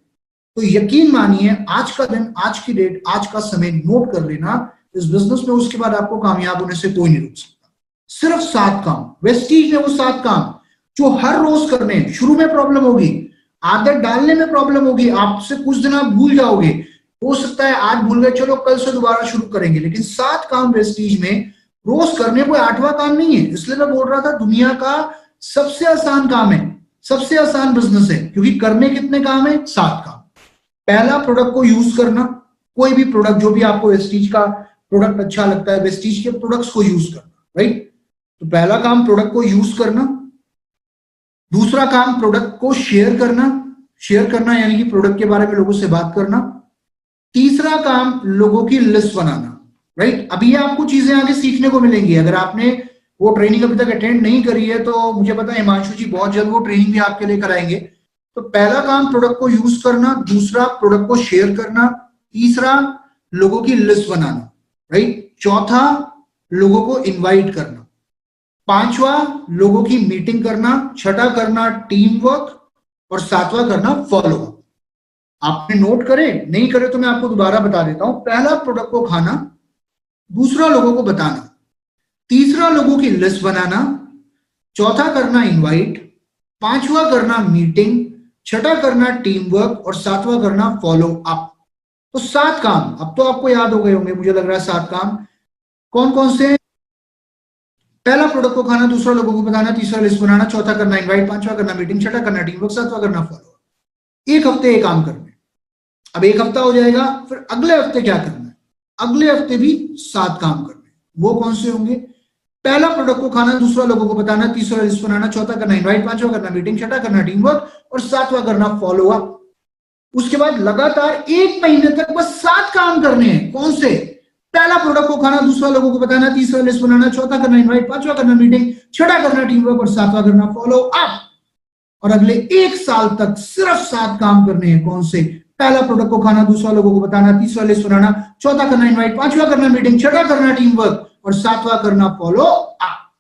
तो यकीन मानिए आज का दिन, आज की डेट, आज का समय नोट कर लेना इस बिजनेस में, उसके बाद आपको कामयाब होने से कोई नहीं रोक सकता। सिर्फ 7 काम। वेस्टीज में वो 7 काम जो हर रोज करने हैं। शुरू में प्रॉब्लम होगी, आदत डालने में प्रॉब्लम होगी, आपसे कुछ दिन आप भूल जाओगे, हो सकता है आज भूल गए, चलो कल से दोबारा शुरू करेंगे, लेकिन 7 काम वेस्टीज में रोज करने कोई 8वां काम नहीं है। इसलिए मैं बोल रहा था दुनिया का सबसे आसान काम है, सबसे आसान बिजनेस है, क्योंकि करने कितने काम है? 7 काम। पहला, प्रोडक्ट को यूज करना। कोई भी प्रोडक्ट, जो भी आपको वेस्टीज का प्रोडक्ट अच्छा लगता है, वेस्टीज के प्रोडक्ट्स को यूज करना। राइट। तो पहला काम प्रोडक्ट को यूज करना। दूसरा काम प्रोडक्ट को शेयर करना। शेयर करना यानी कि प्रोडक्ट के बारे में लोगों से बात करना। तीसरा काम लोगों की लिस्ट बनाना। राइट। अभी ये आपको चीजें आगे सीखने को मिलेंगी। अगर आपने वो ट्रेनिंग अभी तक अटेंड नहीं करी है तो मुझे पता है हिमांशु जी बहुत जल्द वो ट्रेनिंग भी आपके लिए कराएंगे। तो पहला काम प्रोडक्ट को यूज करना, दूसरा प्रोडक्ट को शेयर करना, तीसरा लोगों की लिस्ट बनाना। राइट। चौथा लोगों को इनवाइट करना। पांचवा लोगों की मीटिंग करना, छठा करना टीम वर्क, और सातवां करना फॉलो अप। आपने नोट करे, नहीं करे तो मैं आपको दोबारा बता देता हूं। पहला, प्रोडक्ट को खाना, दूसरा लोगों को बताना, तीसरा लोगों की लिस्ट बनाना, चौथा करना इनवाइट, पांचवा करना मीटिंग, छठा करना टीम वर्क, और सातवां करना फॉलो अप। तो 7 काम अब तो आपको याद हो गए होंगे, मुझे लग रहा है 7 काम कौन कौन से। पहला, प्रोडक्ट को खाना, दूसरा लोगों को बताना, तीसरा लिस्ट बनाना, चौथा करना इनवाइट, पांचवा करना मीटिंग, छठा करना टीम वर्क, सातवां करना फॉलो। एक हफ्ते ये काम करने। अब एक हफ्ता हो जाएगा, फिर अगले हफ्ते क्या करना है, अगले हफ्ते भी 7 काम करने। वो कौन से होंगे? पहला, प्रोडक्ट को खाना, दूसरा लोगों को बताना, तीसरा लिस्ट बनाना, चौथा करना इनवाइट, पांचवा करना मीटिंग, छठा करना टीम वर्क, और सातवां करना फॉलो अप। उसके बाद लगातार 1 महीने तक बस 7 काम करने हैं। कौन से? पहला, प्रोडक्ट को खाना, दूसरा लोगों को बताना, तीसरा लिस्ट बनाना, चौथा करना इनवाइट, पांचवा करना मीटिंग, छठा करना टीम वर्क, और सातवां करना फॉलो अप। और अगले 1 साल तक सिर्फ 7 काम करने हैं। कौन से? पहला, प्रोडक्ट को खाना, दूसरा लोगों को बताना, तीसरा लिस्ट बनाना, चौथा करना इनवाइट, पांचवा करना मीटिंग, छठा करना टीम वर्क, और सातवां करना फॉलो अप।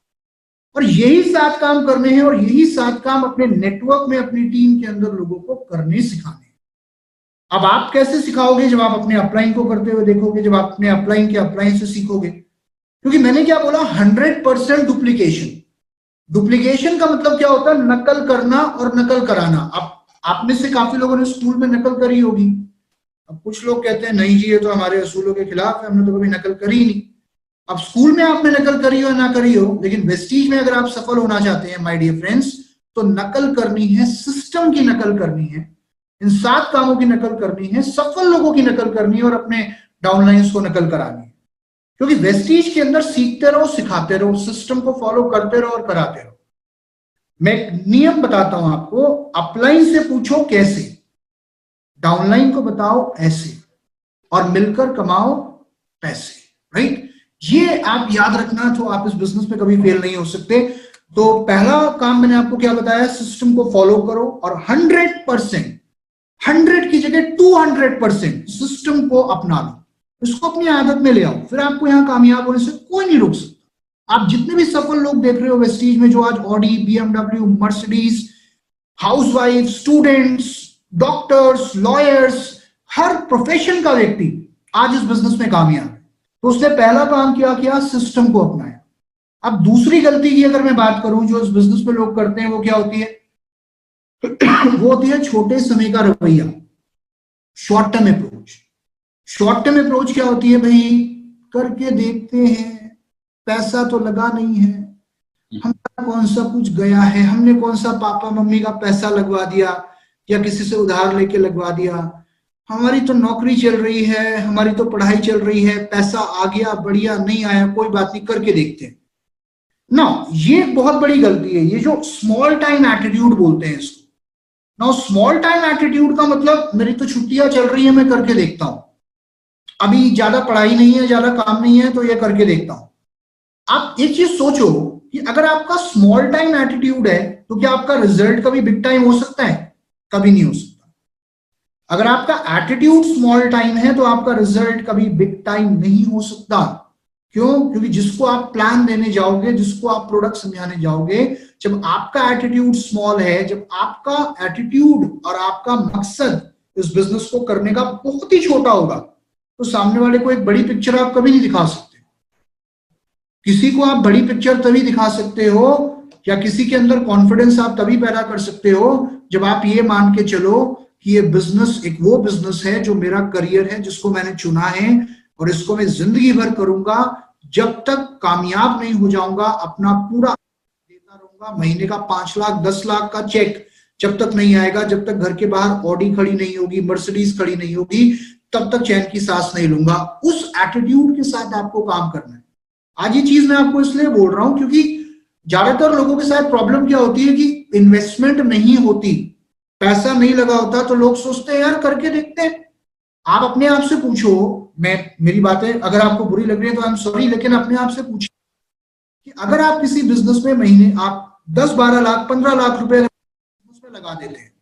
और यही 7 काम करने हैं, और यही 7 काम अपने नेटवर्क में, अपनी टीम के अंदर लोगों को करने सिखाने। अब आप कैसे सिखाओगे? जब आप अपने अपलाइन को करते हुए देखोगे, जब आप अपने अपलाइन के अपलाइन से सीखोगे। क्योंकि मैंने क्या बोला, 100% डुप्लीकेशन। डुप्लीकेशन का मतलब क्या होता है? नकल करना और नकल कराना। अब आप में से काफी लोगों ने स्कूल में नकल करी होगी। अब कुछ लोग कहते हैं नहीं जी, ये तो हमारे असूलों के खिलाफ है, हमने तो कभी नकल करी नहीं। अब स्कूल में आपने नकल करी हो ना करी हो, लेकिन वेस्टीज में अगर आप सफल होना चाहते हैं माय डियर फ्रेंड्स, तो नकल करनी है, सिस्टम की नकल करनी है, इन 7 कामों की नकल करनी है, सफल लोगों की नकल करनी है, और अपने डाउनलाइंस को नकल करानी है। क्योंकि वेस्टीज के अंदर सीखते रहो, सिखाते रहो, सिस्टम को फॉलो करते रहो और कराते रहो। मैं एक नियम बताता हूं आपको, अपलाइन से पूछो कैसे, डाउनलाइन को बताओ ऐसे, और मिलकर कमाओ पैसे। राइट? ये आप याद रखना, तो आप इस बिजनेस में कभी फेल नहीं हो सकते। तो पहला काम मैंने आपको क्या बताया, सिस्टम को फॉलो करो, और 100%, 100 की जगह 200% सिस्टम को अपना लो, इसको अपनी आदत में ले आओ, फिर आपको यहां कामयाब होने से कोई नहीं रोक सकता। आप जितने भी सफल लोग देख रहे हो वेस्टीज में, जो आज Audi, BMW, Mercedes, housewife, students, doctors, lawyers, हर प्रोफेशन का व्यक्ति आज इस बिजनेस में कामयाब है। तो उसने पहला काम क्या किया? सिस्टम को अपनाया। अब दूसरी गलती की अगर मैं बात करूं जो इस बिजनेस में लोग करते हैं, वो क्या होती है? वो होती है छोटे समय का रवैया, short term approach. Short term approach क्या होती है भाई? करके देखते हैं, पैसा तो लगा नहीं है, हमारा कौन सा कुछ गया है, हमने कौन सा पापा मम्मी का पैसा लगवा दिया या किसी से उधार लेके लगवा दिया, हमारी तो नौकरी चल रही है, हमारी तो पढ़ाई चल रही है, पैसा आ गया बढ़िया, नहीं आया कोई बात नहीं, करके देखते हैं ना। ये बहुत बड़ी गलती है, ये जो स्मॉल टाइम एटीट्यूड बोलते हैं इसको ना। स्मॉल टाइम एटीट्यूड का मतलब मेरी तो छुट्टियां चल रही है, मैं करके देखता हूं, अभी ज्यादा पढ़ाई नहीं है, ज्यादा काम नहीं है, तो ये करके देखता हूं। आप एक चीज सोचो कि अगर आपका स्मॉल टाइम एटीट्यूड है, तो क्या आपका रिजल्ट कभी बिग टाइम हो सकता है? कभी नहीं हो सकता। अगर आपका एटीट्यूड स्मॉल टाइम है, तो आपका रिजल्ट कभी बिग टाइम नहीं हो सकता। क्यों? क्योंकि जिसको आप प्लान देने जाओगे, जिसको आप प्रोडक्ट समझाने जाओगे, जब आपका एटीट्यूड स्मॉल है, जब आपका एटीट्यूड और आपका मकसद इस बिजनेस को करने का बहुत ही छोटा होगा, तो सामने वाले को एक बड़ी पिक्चर आप कभी नहीं दिखा सकते। किसी को आप बड़ी पिक्चर तभी दिखा सकते हो, या किसी के अंदर कॉन्फिडेंस आप तभी पैदा कर सकते हो, जब आप ये मान के चलो कि ये बिजनेस एक वो बिजनेस है जो मेरा करियर है, जिसको मैंने चुना है, और इसको मैं जिंदगी भर करूंगा, जब तक कामयाब नहीं हो जाऊंगा अपना पूरा देता रहूंगा। महीने का 5 लाख 10 लाख का चेक जब तक नहीं आएगा, जब तक घर के बाहर ऑडी खड़ी नहीं होगी, मर्सिडीज खड़ी नहीं होगी, तब तक चैन की सांस नहीं लूंगा। उस एटीट्यूड के साथ आपको काम करना है। आज ये चीज मैं आपको इसलिए बोल रहा हूं क्योंकि ज्यादातर लोगों के साथ प्रॉब्लम क्या होती है कि इन्वेस्टमेंट नहीं होती, पैसा नहीं लगा होता, तो लोग सोचते हैं यार करके देखते हैं। आप अपने आप से पूछो, मेरी बातें अगर आपको बुरी लग रही है तो आई एम सॉरी, लेकिन अपने आप से पूछो कि अगर आप किसी बिजनेस में महीने आप 10-12 लाख 15 लाख रुपए उसमें लगा देते हैं,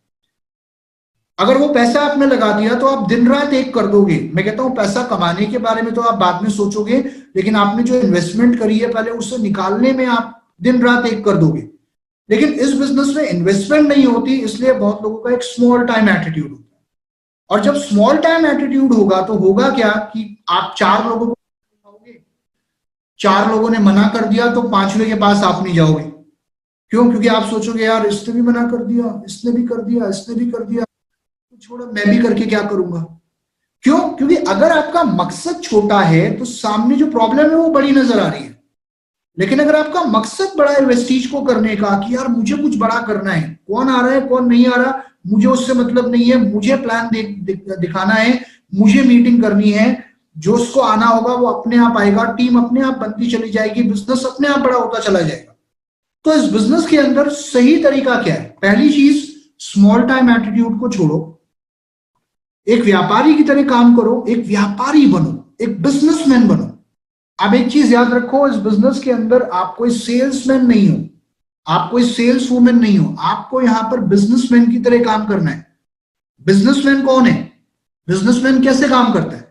अगर वो पैसा आपने लगा दिया तो आप दिन रात एक कर दोगे। मैं कहता हूं पैसा कमाने के बारे में तो आप बाद में सोचोगे, लेकिन आपने जो इन्वेस्टमेंट करी है पहले उसे निकालने में आप दिन रात एक कर दोगे। लेकिन इस बिजनेस में इन्वेस्टमेंट नहीं होती, इसलिए बहुत लोगों का एक स्मॉल टाइम एटीट्यूड होता है। और जब स्मॉल टाइम एटीट्यूड होगा तो होगा क्या कि आप 4 लोगों को जाओगे, 4 लोगों ने मना कर दिया तो 5वें के पास आप नहीं जाओगे। क्यों? क्योंकि आप सोचोगे यार इसने भी मना कर दिया, इसने भी कर दिया, इसने भी कर दिया, तो छोड़ो मैं भी करके क्या करूंगा। क्यों? क्योंकि अगर आपका मकसद छोटा है तो सामने जो प्रॉब्लम है वो बड़ी नजर आ रही है। लेकिन अगर आपका मकसद बड़ा है वेस्टीज को करने का कि यार मुझे कुछ बड़ा करना है, कौन आ रहा है कौन नहीं आ रहा मुझे उससे मतलब नहीं है, मुझे प्लान दिखाना है, मुझे मीटिंग करनी है, जो उसको आना होगा वो अपने आप आएगा, टीम अपने आप बनती चली जाएगी, बिजनेस अपने आप बड़ा होता चला जाएगा। तो इस बिजनेस के अंदर सही तरीका क्या है? पहली चीज, स्मॉल टाइम एटीट्यूड को छोड़ो, एक व्यापारी की तरह काम करो, एक व्यापारी बनो, एक बिजनेसमैन बनो। अब एक चीज याद रखो, इस बिजनेस के अंदर आप कोई सेल्समैन नहीं हो, आप कोई सेल्स वुमेन नहीं हो, आपको यहां पर बिजनेसमैन की तरह काम करना है। बिजनेसमैन कौन है? बिजनेसमैन कैसे काम करता है?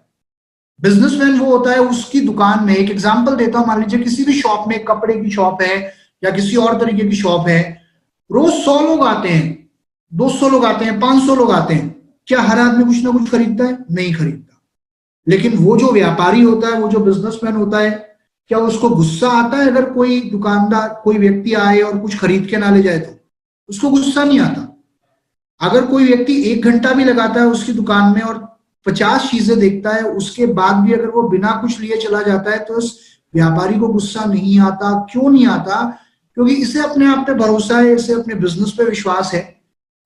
बिजनेसमैन वो होता है, उसकी दुकान में, एक एग्जांपल देता हूं, मान लीजिए किसी भी शॉप में, कपड़े की शॉप है या किसी और तरीके की शॉप है, रोज 100 लोग आते हैं, 200 लोग आते हैं, 500 लोग आते हैं, क्या हर आदमी कुछ ना कुछ खरीदता है? नहीं खरीदता। लेकिन वो जो व्यापारी होता है, वो जो बिजनेसमैन होता है, क्या उसको गुस्सा आता है अगर कोई दुकानदार, कोई व्यक्ति आए और कुछ खरीद के ना ले जाए? तो उसको गुस्सा नहीं आता। अगर कोई व्यक्ति 1 घंटा भी लगाता है उसकी दुकान में और 50 चीजें देखता है, उसके बाद भी अगर वो बिना कुछ लिए चला जाता है, तो उस व्यापारी को गुस्सा नहीं आता। क्यों नहीं आता? क्योंकि इसे अपने आप पे भरोसा है, इसे अपने बिजनेस पे विश्वास है,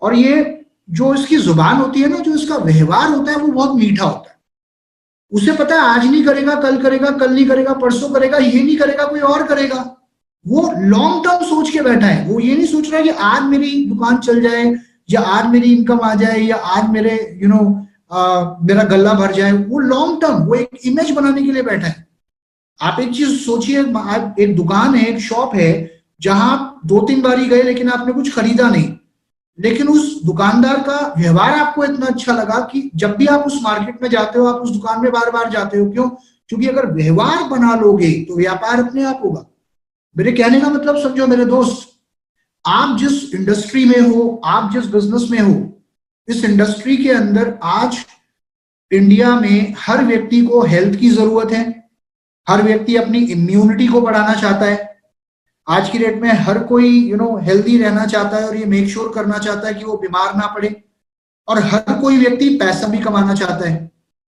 और ये जो इसकी जुबान होती है ना, जो इसका व्यवहार होता है, वो बहुत मीठा होता है। उसे पता है आज नहीं करेगा, कल करेगा, कल नहीं करेगा, परसों करेगा, ये नहीं करेगा, कोई और करेगा। वो लॉन्ग टर्म सोच के बैठा है, वो ये नहीं सोच रहा कि आज मेरी दुकान चल जाए, या आज मेरी इनकम आ जाए, या आज मेरे मेरा गल्ला भर जाए। वो लॉन्ग टर्म, वो एक इमेज बनाने के लिए बैठा है। आप एक चीज सोचिए, एक दुकान है, एक शॉप है, जहां आप 2-3 बार ही गए लेकिन आपने कुछ खरीदा नहीं, लेकिन उस दुकानदार का व्यवहार आपको इतना अच्छा लगा कि जब भी आप उस मार्केट में जाते हो, आप उस दुकान में बार बार जाते हो। क्यों? क्योंकि अगर व्यवहार बना लोगे तो व्यापार अपने आप होगा। मेरे कहने का मतलब समझो मेरे दोस्त, आप जिस इंडस्ट्री में हो, आप जिस बिजनेस में हो, इस इंडस्ट्री के अंदर आज इंडिया में हर व्यक्ति को हेल्थ की जरूरत है, हर व्यक्ति अपनी इम्यूनिटी को बढ़ाना चाहता है। आज की डेट में हर कोई हेल्दी रहना चाहता है और ये मेक श्योर करना चाहता है कि वो बीमार ना पड़े, और हर कोई व्यक्ति पैसा भी कमाना चाहता है।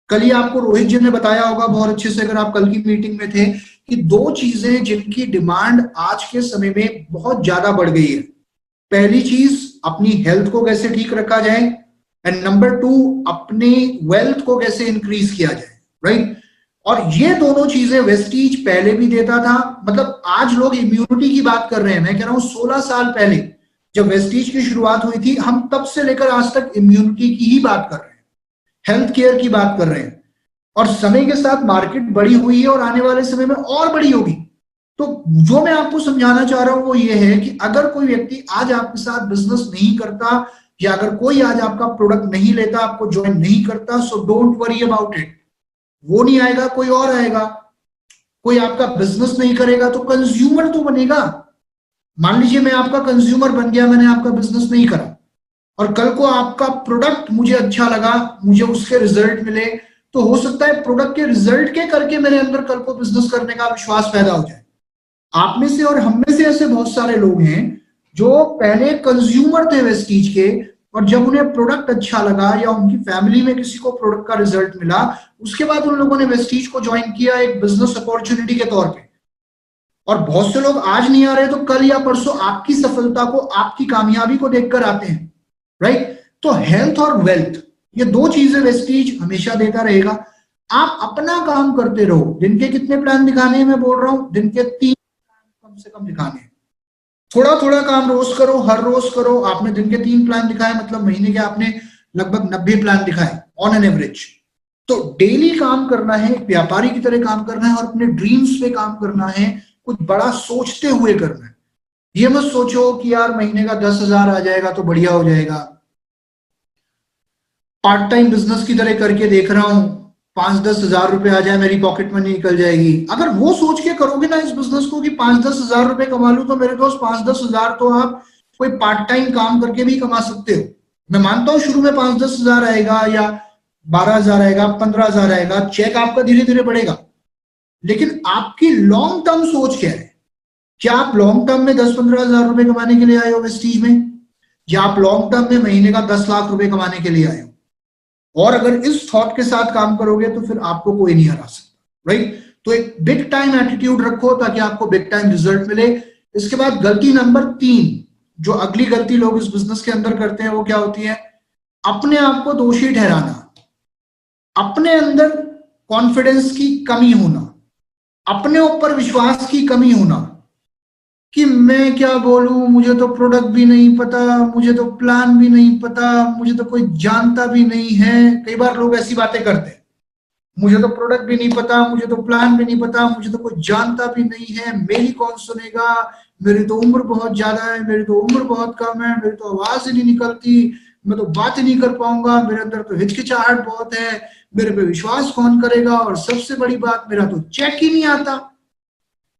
कल ही आपको रोहित जी ने बताया होगा बहुत अच्छे से, अगर आप कल की मीटिंग में थे, कि 2 चीजें जिनकी डिमांड आज के समय में बहुत ज्यादा बढ़ गई है। पहली चीज, अपनी हेल्थ को कैसे ठीक रखा जाए, एंड नंबर 2, अपने वेल्थ को कैसे इंक्रीज किया जाए, राइट। और ये दोनों चीजें वेस्टीज पहले भी देता था। मतलब आज लोग इम्यूनिटी की बात कर रहे हैं, मैं कह रहा हूं 16 साल पहले जब वेस्टीज की शुरुआत हुई थी, हम तब से लेकर आज तक इम्यूनिटी की ही बात कर रहे हैं, हेल्थ केयर की बात कर रहे हैं। और समय के साथ मार्केट बड़ी हुई है और आने वाले समय में और बड़ी होगी। तो जो मैं आपको समझाना चाह रहा हूं वो ये है कि अगर कोई व्यक्ति आज आपके साथ बिजनेस नहीं करता, या अगर कोई आज आपका प्रोडक्ट नहीं लेता, आपको ज्वाइन नहीं करता, so don't worry about it. वो नहीं आएगा, कोई और आएगा। कोई आपका बिजनेस नहीं करेगा तो कंज्यूमर तो बनेगा। मान लीजिए मैं आपका कंज्यूमर बन गया, मैंने आपका बिजनेस नहीं करा, और कल को आपका प्रोडक्ट मुझे अच्छा लगा, मुझे उसके रिजल्ट मिले, तो हो सकता है प्रोडक्ट के रिजल्ट के करके मेरे अंदर कल को बिजनेस करने का विश्वास पैदा हो जाए। आप में से और हम में से ऐसे बहुत सारे लोग हैं जो पहले कंज्यूमर थे वेस्टीज के, और जब उन्हें प्रोडक्ट अच्छा लगा या उनकी फैमिली में किसी को प्रोडक्ट का रिजल्ट मिला, उसके बाद उन लोगों ने वेस्टीज को ज्वाइन किया एक बिजनेस अपॉर्चुनिटी के तौर पे। और बहुत से लोग आज नहीं आ रहे तो कल या परसों आपकी सफलता को, आपकी कामयाबी को देखकर आते हैं, राइट। तो हेल्थ और वेल्थ, ये 2 चीजें वेस्टीज हमेशा देता रहेगा। आप अपना काम करते रहो। दिन के कितने प्लान दिखाने हैं? मैं बोल रहा हूं दिन के 3 कम से कम दिखाने हैं। थोड़ा थोड़ा काम रोज करो, हर रोज करो। आपने दिन के 3 प्लान दिखाए, मतलब महीने के आपने लगभग 90 प्लान दिखाए ऑन एन एवरेज। तो डेली काम करना है, एक व्यापारी की तरह काम करना है, और अपने ड्रीम्स पे काम करना है, कुछ बड़ा सोचते हुए करना है। ये मत सोचो कि यार महीने का 10,000 आ जाएगा तो बढ़िया हो जाएगा, पार्ट टाइम बिजनेस की तरह करके देख रहा हूं, 5-10 हजार रुपए आ जाए मेरी पॉकेट मनी निकल जाएगी। अगर वो सोच के करोगे ना इस बिजनेस को कि 5-10 हजार रुपए कमा लूं, तो मेरे दोस्त 5-10 हजार तो आप कोई पार्ट टाइम काम करके भी कमा सकते हो। मैं मानता हूं शुरू में 5-10 हजार आएगा या 12 हजार आएगा, 15 हजार आएगा, चेक आपका धीरे धीरे बढ़ेगा। लेकिन आपकी लॉन्ग टर्म सोच क्या है? क्या आप लॉन्ग टर्म में 10-15 हजार रुपए कमाने के लिए आए हो वेस्टीज में, या आप लॉन्ग टर्म में महीने का 10 लाख रुपए कमाने के लिए आए हो? और अगर इस थॉट के साथ काम करोगे तो फिर आपको कोई नहीं हरा सकता, राइट? तो एक बिग टाइम एटीट्यूड रखो ताकि आपको बिग टाइम रिजल्ट मिले। इसके बाद गलती नंबर 3, जो अगली गलती लोग इस बिजनेस के अंदर करते हैं, वो क्या होती है? अपने आप को दोषी ठहराना, अपने अंदर कॉन्फिडेंस की कमी होना, अपने ऊपर विश्वास की कमी होना कि मैं क्या बोलूं, मुझे तो प्रोडक्ट भी नहीं पता, मुझे तो प्लान भी नहीं पता, मुझे तो कोई जानता भी नहीं है। कई बार लोग ऐसी बातें करते हैं, मुझे तो प्रोडक्ट भी नहीं पता, मुझे तो प्लान भी नहीं पता, मुझे तो कोई जानता भी नहीं है, मेरी कौन सुनेगा, मेरी तो उम्र बहुत ज्यादा है, मेरी तो उम्र बहुत कम है, मेरी तो आवाज ही नहीं निकलती, मैं तो बात ही नहीं कर पाऊंगा, मेरे अंदर तो हिचकिचाहट बहुत है, मेरे पे विश्वास कौन करेगा, और सबसे बड़ी बात, मेरा तो चेक ही नहीं आता।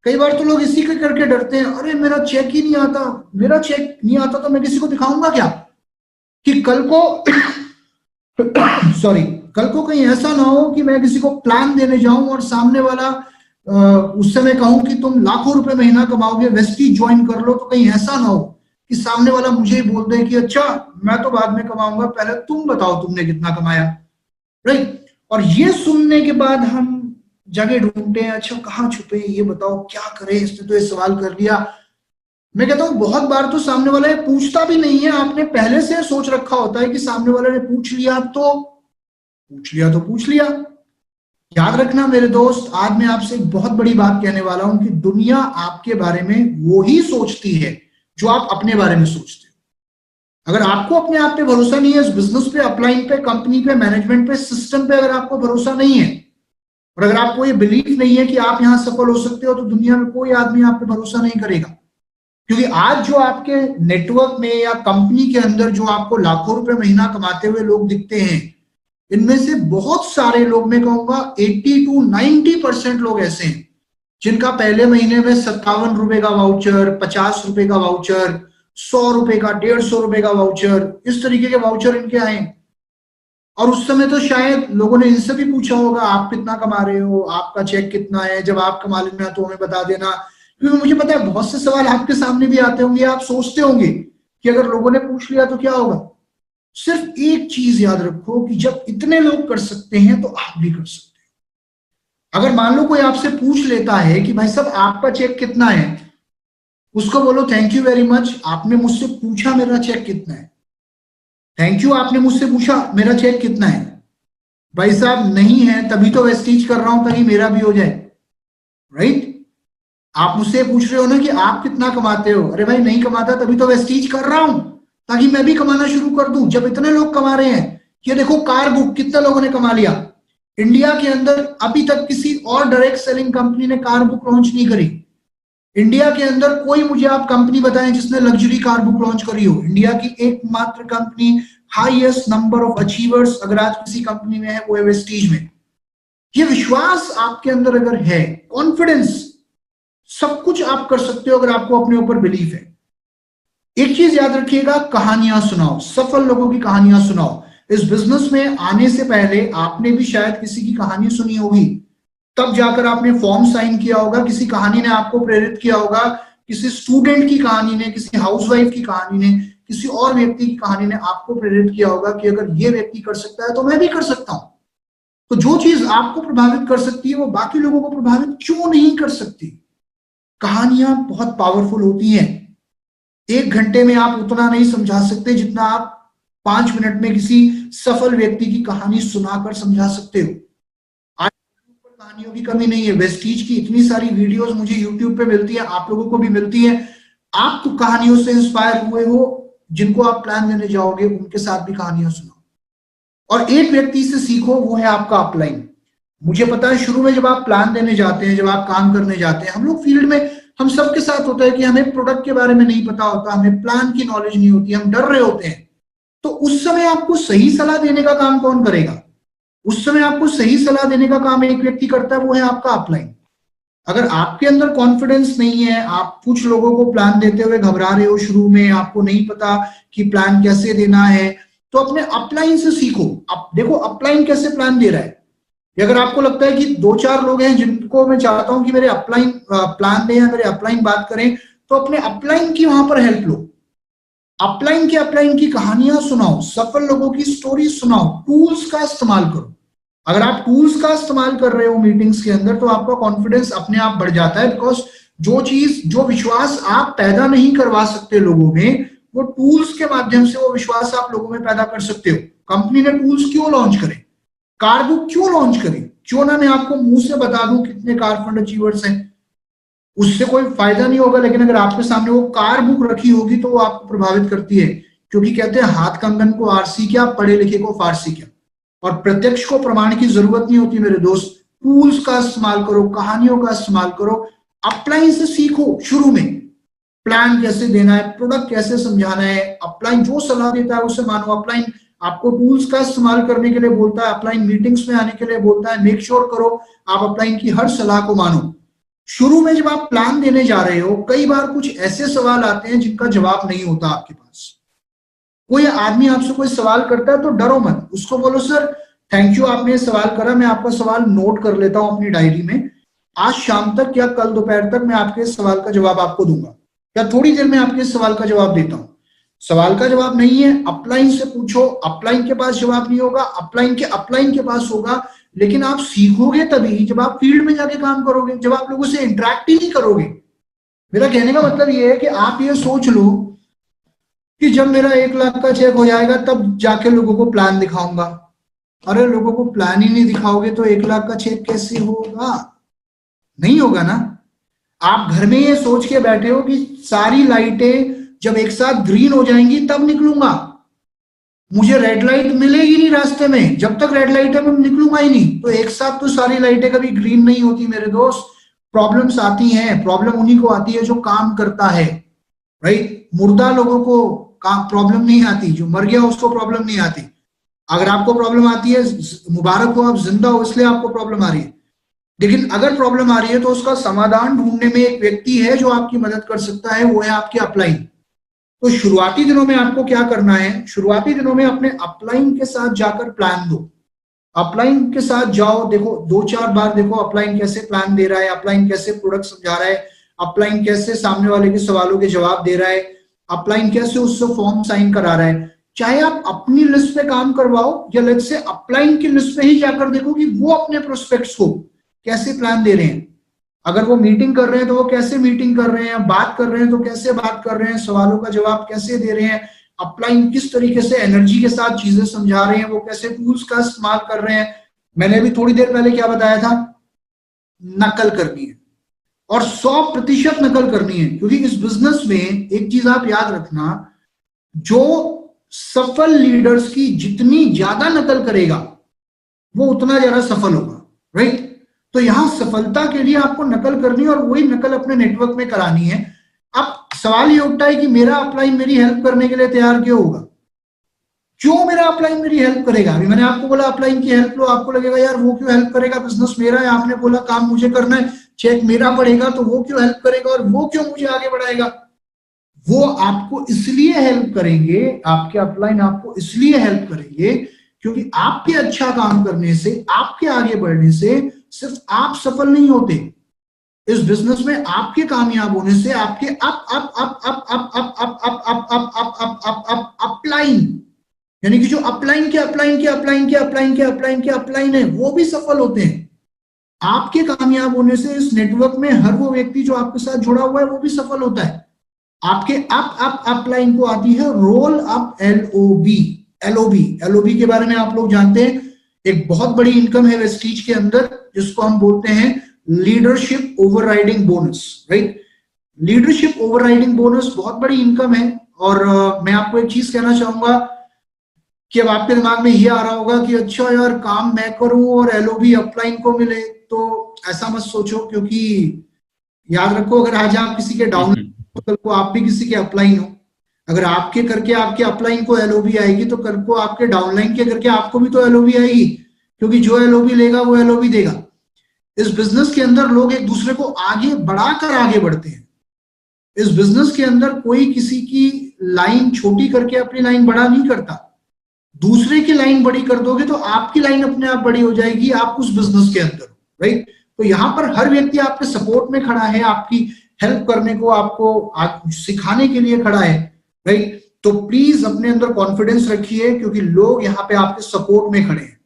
कई बार तो लोग इसी के करके डरते हैं, अरे मेरा चेक ही नहीं आता, मेरा चेक नहीं आता तो मैं किसी को दिखाऊंगा क्या, कि कल को सॉरी, कल को कहीं ऐसा ना हो कि मैं किसी को प्लान देने जाऊं और सामने वाला उस समय कहूं कि तुम लाखों रुपए महीना कमाओगे, वेस्टीज ज्वाइन कर लो, तो कहीं ऐसा ना हो कि सामने वाला मुझे ही बोल दे कि अच्छा मैं तो बाद में कमाऊंगा, पहले तुम बताओ तुमने कितना कमाया, राइट? और ये सुनने के बाद हम जगह ढूंढते हैं, अच्छा कहाँ छुपे, ये बताओ क्या करें, इसने तो ये सवाल कर लिया। मैं कहता हूं बहुत बार तो सामने वाला ये पूछता भी नहीं है, आपने पहले से सोच रखा होता है कि सामने वाले ने पूछ लिया तो पूछ लिया। याद रखना मेरे दोस्त, आज मैं आपसे एक बहुत बड़ी बात कहने वाला हूं कि दुनिया आपके बारे में वो ही सोचती है जो आप अपने बारे में सोचते हो। अगर आपको अपने आप पे भरोसा नहीं है, इस बिजनेस पे, अपलाइन पे, कंपनी पे, मैनेजमेंट पे, सिस्टम पे अगर आपको भरोसा नहीं है, और अगर आपको ये बिलीफ नहीं है कि आप यहां सफल हो सकते हो, तो दुनिया में कोई आदमी आप पे भरोसा नहीं करेगा। क्योंकि आज जो आपके नेटवर्क में या कंपनी के अंदर जो आपको लाखों रुपए महीना कमाते हुए लोग दिखते हैं, इनमें से बहुत सारे लोग, मैं कहूंगा 80-90% लोग ऐसे हैं जिनका पहले महीने में 57 रुपए का वाउचर, 50 रुपए का वाउचर, 100 रुपए का, 150 रुपए का वाउचर, इस तरीके के वाउचर इनके आए। और उस समय तो शायद लोगों ने इनसे भी पूछा होगा आप कितना कमा रहे हो, आपका चेक कितना है, जब आप कमा लेना तो हमें बता देना। क्योंकि मुझे पता है बहुत से सवाल आपके सामने भी आते होंगे, आप सोचते होंगे कि अगर लोगों ने पूछ लिया तो क्या होगा। सिर्फ एक चीज याद रखो कि जब इतने लोग कर सकते हैं तो आप भी कर सकते हो। अगर मान लो कोई आपसे पूछ लेता है कि भाई साहब आपका चेक कितना है, उसको बोलो थैंक यू वेरी मच, आपने मुझसे पूछा मेरा चेक कितना है। थैंक यू, आपने मुझसे पूछा मेरा चेक कितना है। भाई साहब नहीं है तभी तो वेस्टीज कर रहा हूं ताकि मेरा भी हो जाए, राइट? आप मुझसे पूछ रहे हो ना कि आप कितना कमाते हो, अरे भाई नहीं कमाता तभी तो वेस्टीज कर रहा हूं ताकि मैं भी कमाना शुरू कर दूं। जब इतने लोग कमा रहे हैं, ये देखो कार बुक कितने लोगों ने कमा लिया। इंडिया के अंदर अभी तक किसी और डायरेक्ट सेलिंग कंपनी ने कार बुक लॉन्च नहीं करी। इंडिया के अंदर कोई मुझे आप कंपनी बताएं जिसने लग्जरी कार बुक लॉन्च करी हो। इंडिया की एकमात्र company, highest number of achievers अगर आज किसी कंपनी में है वो है वेस्टीज में। ये विश्वास आपके अंदर अगर है, कॉन्फिडेंस, सब कुछ आप कर सकते हो अगर आपको अपने ऊपर बिलीफ है। एक चीज याद रखिएगा, कहानियां सुनाओ, सफल लोगों की कहानियां सुनाओ। इस बिजनेस में आने से पहले आपने भी शायद किसी की कहानी सुनी होगी, तब जाकर आपने फॉर्म साइन किया होगा, किसी कहानी ने आपको प्रेरित किया होगा, किसी स्टूडेंट की कहानी ने, किसी हाउसवाइफ की कहानी ने, किसी और व्यक्ति की कहानी ने आपको प्रेरित किया होगा कि अगर ये व्यक्ति कर सकता है तो मैं भी कर सकता हूं। तो जो चीज आपको प्रभावित कर सकती है वो बाकी लोगों को प्रभावित क्यों नहीं कर सकती? कहानियां बहुत पावरफुल होती हैं। 1 घंटे में आप उतना नहीं समझा सकते जितना आप 5 मिनट में किसी सफल व्यक्ति की कहानी सुनाकर समझा सकते हो। आज कहानियों की कमी नहीं है, वेस्टीज की इतनी सारी वीडियोस मुझे यूट्यूब पे मिलती है, आप लोगों को भी मिलती है। आप तो कहानियों से इंस्पायर हुए हो, जिनको आप प्लान देने जाओगे उनके साथ भी कहानियां सुनाओ और एक व्यक्ति से सीखो, वो है आपका अपलाइन। मुझे पता है शुरू में जब आप प्लान देने जाते हैं, जब आप काम करने जाते हैं, हम लोग फील्ड में, हम सबके साथ होता है कि हमें प्रोडक्ट के बारे में नहीं पता होता, हमें प्लान की नॉलेज नहीं होती, हम डर रहे होते हैं। तो उस समय आपको सही सलाह देने का काम कौन करेगा? उस समय आपको सही सलाह देने का काम एक व्यक्ति करता है, वो है आपका अपलाइन। अगर आपके अंदर कॉन्फिडेंस नहीं है, आप कुछ लोगों को प्लान देते हुए घबरा रहे हो, शुरू में आपको नहीं पता कि प्लान कैसे देना है, तो अपने अपलाइन से सीखो। अब देखो अपलाइन कैसे प्लान दे रहा है। अगर आपको लगता है कि 2-4 लोग हैं जिनको मैं चाहता हूं कि मेरे अपलाइन प्लान दें या मेरे अपलाइन बात करें, तो अपने अपलाइन की वहां पर हेल्प लो। अपलाइन की कहानियां सुनाओ, सफल लोगों की स्टोरी सुनाओ, टूल्स का इस्तेमाल करो। अगर आप टूल्स का इस्तेमाल कर रहे हो मीटिंग्स के अंदर, तो आपका कॉन्फिडेंस अपने आप बढ़ जाता है। बिकॉज जो विश्वास आप पैदा नहीं करवा सकते लोगों में, वो टूल्स के माध्यम से वो विश्वास आप लोगों में पैदा कर सकते हो। कंपनी ने टूल्स क्यों लॉन्च करे, कार बुक क्यों लॉन्च करे? क्यों ना मैं आपको मुंह से बता दूं कितने कार फंड अचीवर्स हैं, उससे कोई फायदा नहीं होगा। लेकिन अगर आपके सामने वो कार बुक रखी होगी तो वो आपको प्रभावित करती है, क्योंकि कहते हैं हाथ कंगन को आरसी क्या, पढ़े लिखे को फारसी क्या। और प्रत्यक्ष को प्रमाण की जरूरत नहीं होती मेरे दोस्त। टूल्स का इस्तेमाल करो, कहानियों का इस्तेमाल करो, अपलाइन से सीखो। शुरू में प्लान कैसे देना है, प्रोडक्ट कैसे समझाना है, अपलाइन जो सलाह देता है उसे मानो। अपलाइन आपको टूल्स का इस्तेमाल करने के लिए बोलता है, अपलाइन मीटिंग्स में आने के लिए बोलता है। मेक श्योर करो आप अपलाइन की हर सलाह को मानो। शुरू में जब आप प्लान देने जा रहे हो, कई बार कुछ ऐसे सवाल आते हैं जिनका जवाब नहीं होता आपके पास। कोई आदमी आपसे कोई सवाल करता है तो डरो मत, उसको बोलो सर थैंक यू आपने सवाल करा, मैं आपका सवाल नोट कर लेता हूं अपनी डायरी में, आज शाम तक या कल दोपहर तक मैं आपके सवाल का जवाब आपको दूंगा, या थोड़ी देर में आपके सवाल का जवाब देता हूं। सवाल का जवाब नहीं है, अपलाइन से पूछो। अपलाइन के पास जवाब नहीं होगा, अपलाइन के पास होगा। लेकिन आप सीखोगे तभी जब आप फील्ड में जाके काम करोगे, जब आप लोगों से इंटरेक्ट ही नहीं करोगे। मेरा कहने का मतलब ये है कि आप ये सोच लो कि जब मेरा 1 लाख का चेक हो जाएगा तब जाके लोगों को प्लान दिखाऊंगा। अरे लोगों को प्लान ही नहीं दिखाओगे तो 1 लाख का चेक कैसे होगा? नहीं होगा ना। आप घर में ये सोच के बैठे हो कि सारी लाइटें जब एक साथ ग्रीन हो जाएंगी तब निकलूंगा, मुझे रेड लाइट मिलेगी नहीं रास्ते में, जब तक रेड लाइट है मैं निकलूंगा ही नहीं। तो एक साथ तो सारी लाइटें कभी ग्रीन नहीं होती मेरे दोस्त। प्रॉब्लम्स आती हैं, प्रॉब्लम उन्हीं को आती है जो काम करता है, राइट। मुर्दा लोगों को प्रॉब्लम नहीं आती, जो मर गया उसको प्रॉब्लम नहीं आती। अगर आपको प्रॉब्लम आती है, मुबारक हो, आप जिंदा हो इसलिए आपको प्रॉब्लम आ रही है। लेकिन अगर प्रॉब्लम आ रही है तो उसका समाधान ढूंढने में एक व्यक्ति है जो आपकी मदद कर सकता है, वो है आपके अपलाइन। तो शुरुआती दिनों में आपको क्या करना है, शुरुआती दिनों में अपने अपलाइन के साथ जाकर प्लान दो। अपलाइन के साथ जाओ, देखो 2-4 बार देखो अपलाइन कैसे प्लान दे रहा है, अपलाइन कैसे प्रोडक्ट समझा रहा है, अपलाइन कैसे सामने वाले के सवालों के जवाब दे रहा है, अपलाइन कैसे उससे फॉर्म साइन करा रहा है। चाहे आप अपनी लिस्ट पे काम करवाओ या लेट्स से अपलाइन की लिस्ट पे ही जाकर देखो कि वो अपने प्रोस्पेक्ट्स को कैसे प्लान दे रहे हैं। अगर वो मीटिंग कर रहे हैं तो वो कैसे मीटिंग कर रहे हैं, बात कर रहे हैं तो कैसे बात कर रहे हैं, सवालों का जवाब कैसे दे रहे हैं, अपलाइन किस तरीके से एनर्जी के साथ चीजें समझा रहे हैं, वो कैसे टूल्स का इस्तेमाल कर रहे हैं। मैंने अभी थोड़ी देर पहले क्या बताया था, नकल करनी है और 100% नकल करनी है। क्योंकि इस बिजनेस में एक चीज आप याद रखना, जो सफल लीडर्स की जितनी ज्यादा नकल करेगा वो उतना ज्यादा सफल होगा, राइट। तो यहां सफलता के लिए आपको नकल करनी है और वही नकल अपने नेटवर्क में करानी है। अब सवाल ये उठता है कि मेरा अपलाइन मेरी हेल्प करने के लिए तैयार क्यों होगा? क्यों मेरा अपलाइन मेरी हेल्प करेगा? अभी मैंने आपको बोला अपलाइन की हेल्प लो, आपको लगेगा यार वो क्यों हेल्प करेगा, बिजनेस मेरा है, आपने बोला काम मुझे करना है, चेक मेरा पड़ेगा तो वो क्यों हेल्प करेगा और वो क्यों मुझे आगे बढ़ाएगा। वो आपको इसलिए हेल्प करेंगे, आपके अपलाइन आपको इसलिए हेल्प करेंगे क्योंकि आपके अच्छा काम करने से, आपके आगे बढ़ने से सिर्फ आप सफल नहीं होते, इस बिजनेस में आपके कामयाब होने से आपके अपलाइन, यानी कि जो अपलाइन के अपलाइन के अपलाइन के अपलाइन के अपलाइन के अपलाइन है वो भी सफल होते हैं। आपके कामयाब होने से इस नेटवर्क में हर वो व्यक्ति जो आपके साथ जुड़ा हुआ है वो भी सफल होता है। आपके अपलाइन को आती है रोल अप, एलओबी के बारे में आप लोग जानते हैं। एक बहुत बड़ी इनकम है वेस्टीज के अंदर जिसको हम बोलते हैं leadership overriding bonus, right. Leadership overriding bonus बहुत बड़ी इनकम है। और मैं आपको एक चीज कहना चाहूंगा कि अब आपके दिमाग में ये आ रहा होगा कि अच्छा यार काम मैं करूं और एलओबी अपलाइन को मिले, तो ऐसा मत सोचो। क्योंकि याद रखो, अगर आज आप किसी के डाउन तो कल को आप भी किसी के अपलाइन हो। अगर आपके करके आपके अपलाइन को एलओबी आएगी तो कल को आपके डाउनलाइन के करके आपको भी तो एलओबी आएगी, क्योंकि जो एलओबी लेगा वो एलओबी देगा। इस बिजनेस के अंदर लोग एक दूसरे को आगे बढ़ाकर आगे बढ़ते हैं। इस बिजनेस के अंदर कोई किसी की लाइन छोटी करके अपनी लाइन बड़ा नहीं करता। दूसरे की लाइन बड़ी कर दोगे तो आपकी लाइन अपने आप बड़ी हो जाएगी, आप उस बिजनेस के अंदर, राइट। तो यहां पर हर व्यक्ति आपके सपोर्ट में खड़ा है, आपकी हेल्प करने को, आपको सिखाने के लिए खड़ा है, राइट। तो प्लीज अपने अंदर कॉन्फिडेंस रखिए, क्योंकि लोग यहाँ पे आपके सपोर्ट में खड़े हैं।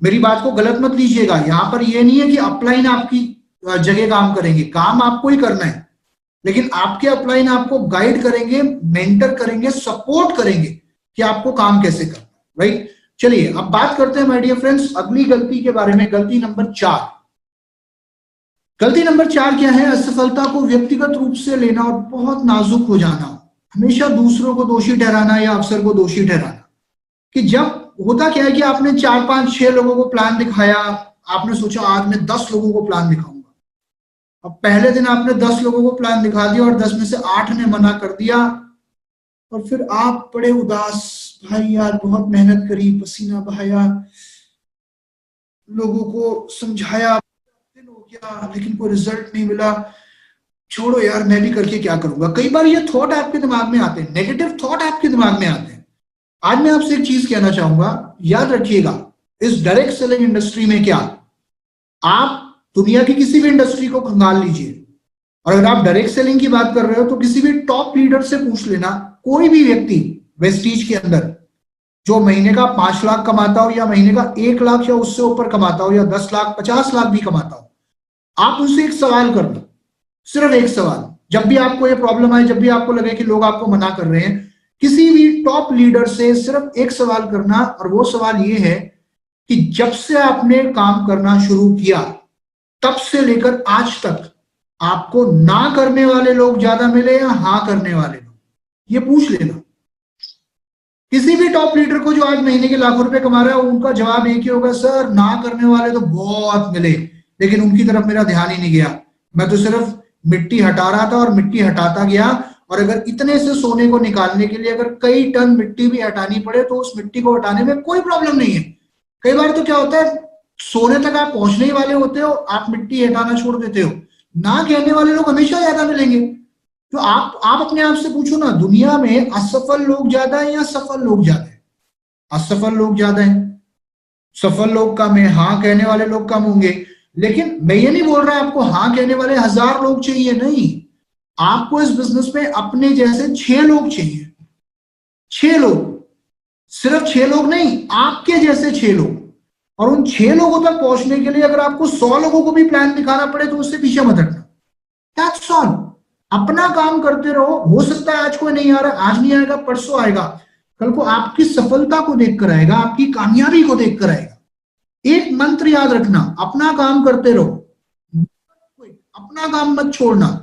मेरी बात को गलत मत लीजिएगा, यहां पर ये नहीं है कि अपलाइन आपकी जगह काम करेंगे, काम आपको ही करना है, लेकिन आपके अपलाइन आपको गाइड करेंगे, मेंटर करेंगे, सपोर्ट करेंगे कि आपको काम कैसे करना, राइट। चलिए अब बात करते हैं माय डियर फ्रेंड्स अगली गलती के बारे में, गलती नंबर 4। गलती नंबर 4 क्या है? असफलता को व्यक्तिगत रूप से लेना और बहुत नाजुक हो जाना, हमेशा दूसरों को दोषी ठहराना या अफसर को दोषी ठहराना। कि जब होता क्या है कि आपने 4, 5, 6 लोगों को प्लान दिखाया, आपने सोचा आज मैं 10 लोगों को प्लान दिखाऊंगा। अब पहले दिन आपने 10 लोगों को प्लान दिखा दिया और 10 में से 8 ने मना कर दिया, और फिर आप बड़े उदास, भाई यार बहुत मेहनत करी, पसीना बहाया, लोगों को समझाया, दिन हो गया लेकिन कोई रिजल्ट नहीं मिला, छोड़ो यार मैं भी करके क्या करूंगा। कई बार ये थॉट आपके दिमाग में आते हैं, नेगेटिव थॉट आपके दिमाग में आते हैं। आज मैं आपसे एक चीज कहना चाहूंगा, याद रखिएगा, इस डायरेक्ट सेलिंग इंडस्ट्री में क्या, आप दुनिया की किसी भी इंडस्ट्री को खंगाल लीजिए, और अगर आप डायरेक्ट सेलिंग की बात कर रहे हो तो किसी भी टॉप लीडर से पूछ लेना, कोई भी व्यक्ति वेस्टीज के अंदर जो महीने का 5 लाख कमाता हो, या महीने का 1 लाख या उससे ऊपर कमाता हो, या 10 लाख 50 लाख भी कमाता हो, आप उनसे एक सवाल कर लो, सिर्फ एक सवाल। जब भी आपको ये प्रॉब्लम आए, जब भी आपको लगे कि लोग आपको मना कर रहे हैं, किसी भी टॉप लीडर से सिर्फ एक सवाल करना, और वो सवाल ये है कि जब से आपने काम करना शुरू किया तब से लेकर आज तक आपको ना करने वाले लोग ज्यादा मिले या हाँ करने वाले लोग, ये पूछ लेना। किसी भी टॉप लीडर को जो आज महीने के लाखों रुपए कमा रहा है, उनका जवाब एक ही होगा, सर ना करने वाले तो बहुत मिले, लेकिन उनकी तरफ मेरा ध्यान ही नहीं गया, मैं तो सिर्फ मिट्टी हटा रहा था और मिट्टी हटाता गया। और अगर इतने से सोने को निकालने के लिए अगर कई टन मिट्टी भी हटानी पड़े तो उस मिट्टी को हटाने में कोई प्रॉब्लम नहीं है। कई बार तो क्या होता है, सोने तक आप पहुंचने ही वाले होते हो, आप मिट्टी हटाना छोड़ देते हो। ना कहने वाले लोग हमेशा ज्यादा मिलेंगे। तो आप अपने आप से पूछो ना, दुनिया में असफल लोग ज्यादा है या सफल लोग ज्यादा है? असफल लोग ज्यादा है, सफल लोग कम है, हाँ कहने वाले लोग कम होंगे। लेकिन मैं ये नहीं बोल रहा आपको हाँ कहने वाले 1000 लोग चाहिए, नहीं, आपको इस बिजनेस में अपने जैसे 6 लोग चाहिए। 6 लोग, सिर्फ 6 लोग नहीं, आपके जैसे 6 लोग। और उन 6 लोगों तक पहुंचने के लिए अगर आपको 100 लोगों को भी प्लान दिखाना पड़े तो उससे पीछे मत हटना। That's all. अपना काम करते रहो। हो सकता है आज कोई नहीं आ रहा, आज नहीं आएगा, परसों आएगा, कल को आपकी सफलता को देखकर आएगा, आपकी कामयाबी को देखकर आएगा। एक मंत्र याद रखना, अपना काम करते रहो, अपना काम मत छोड़ना।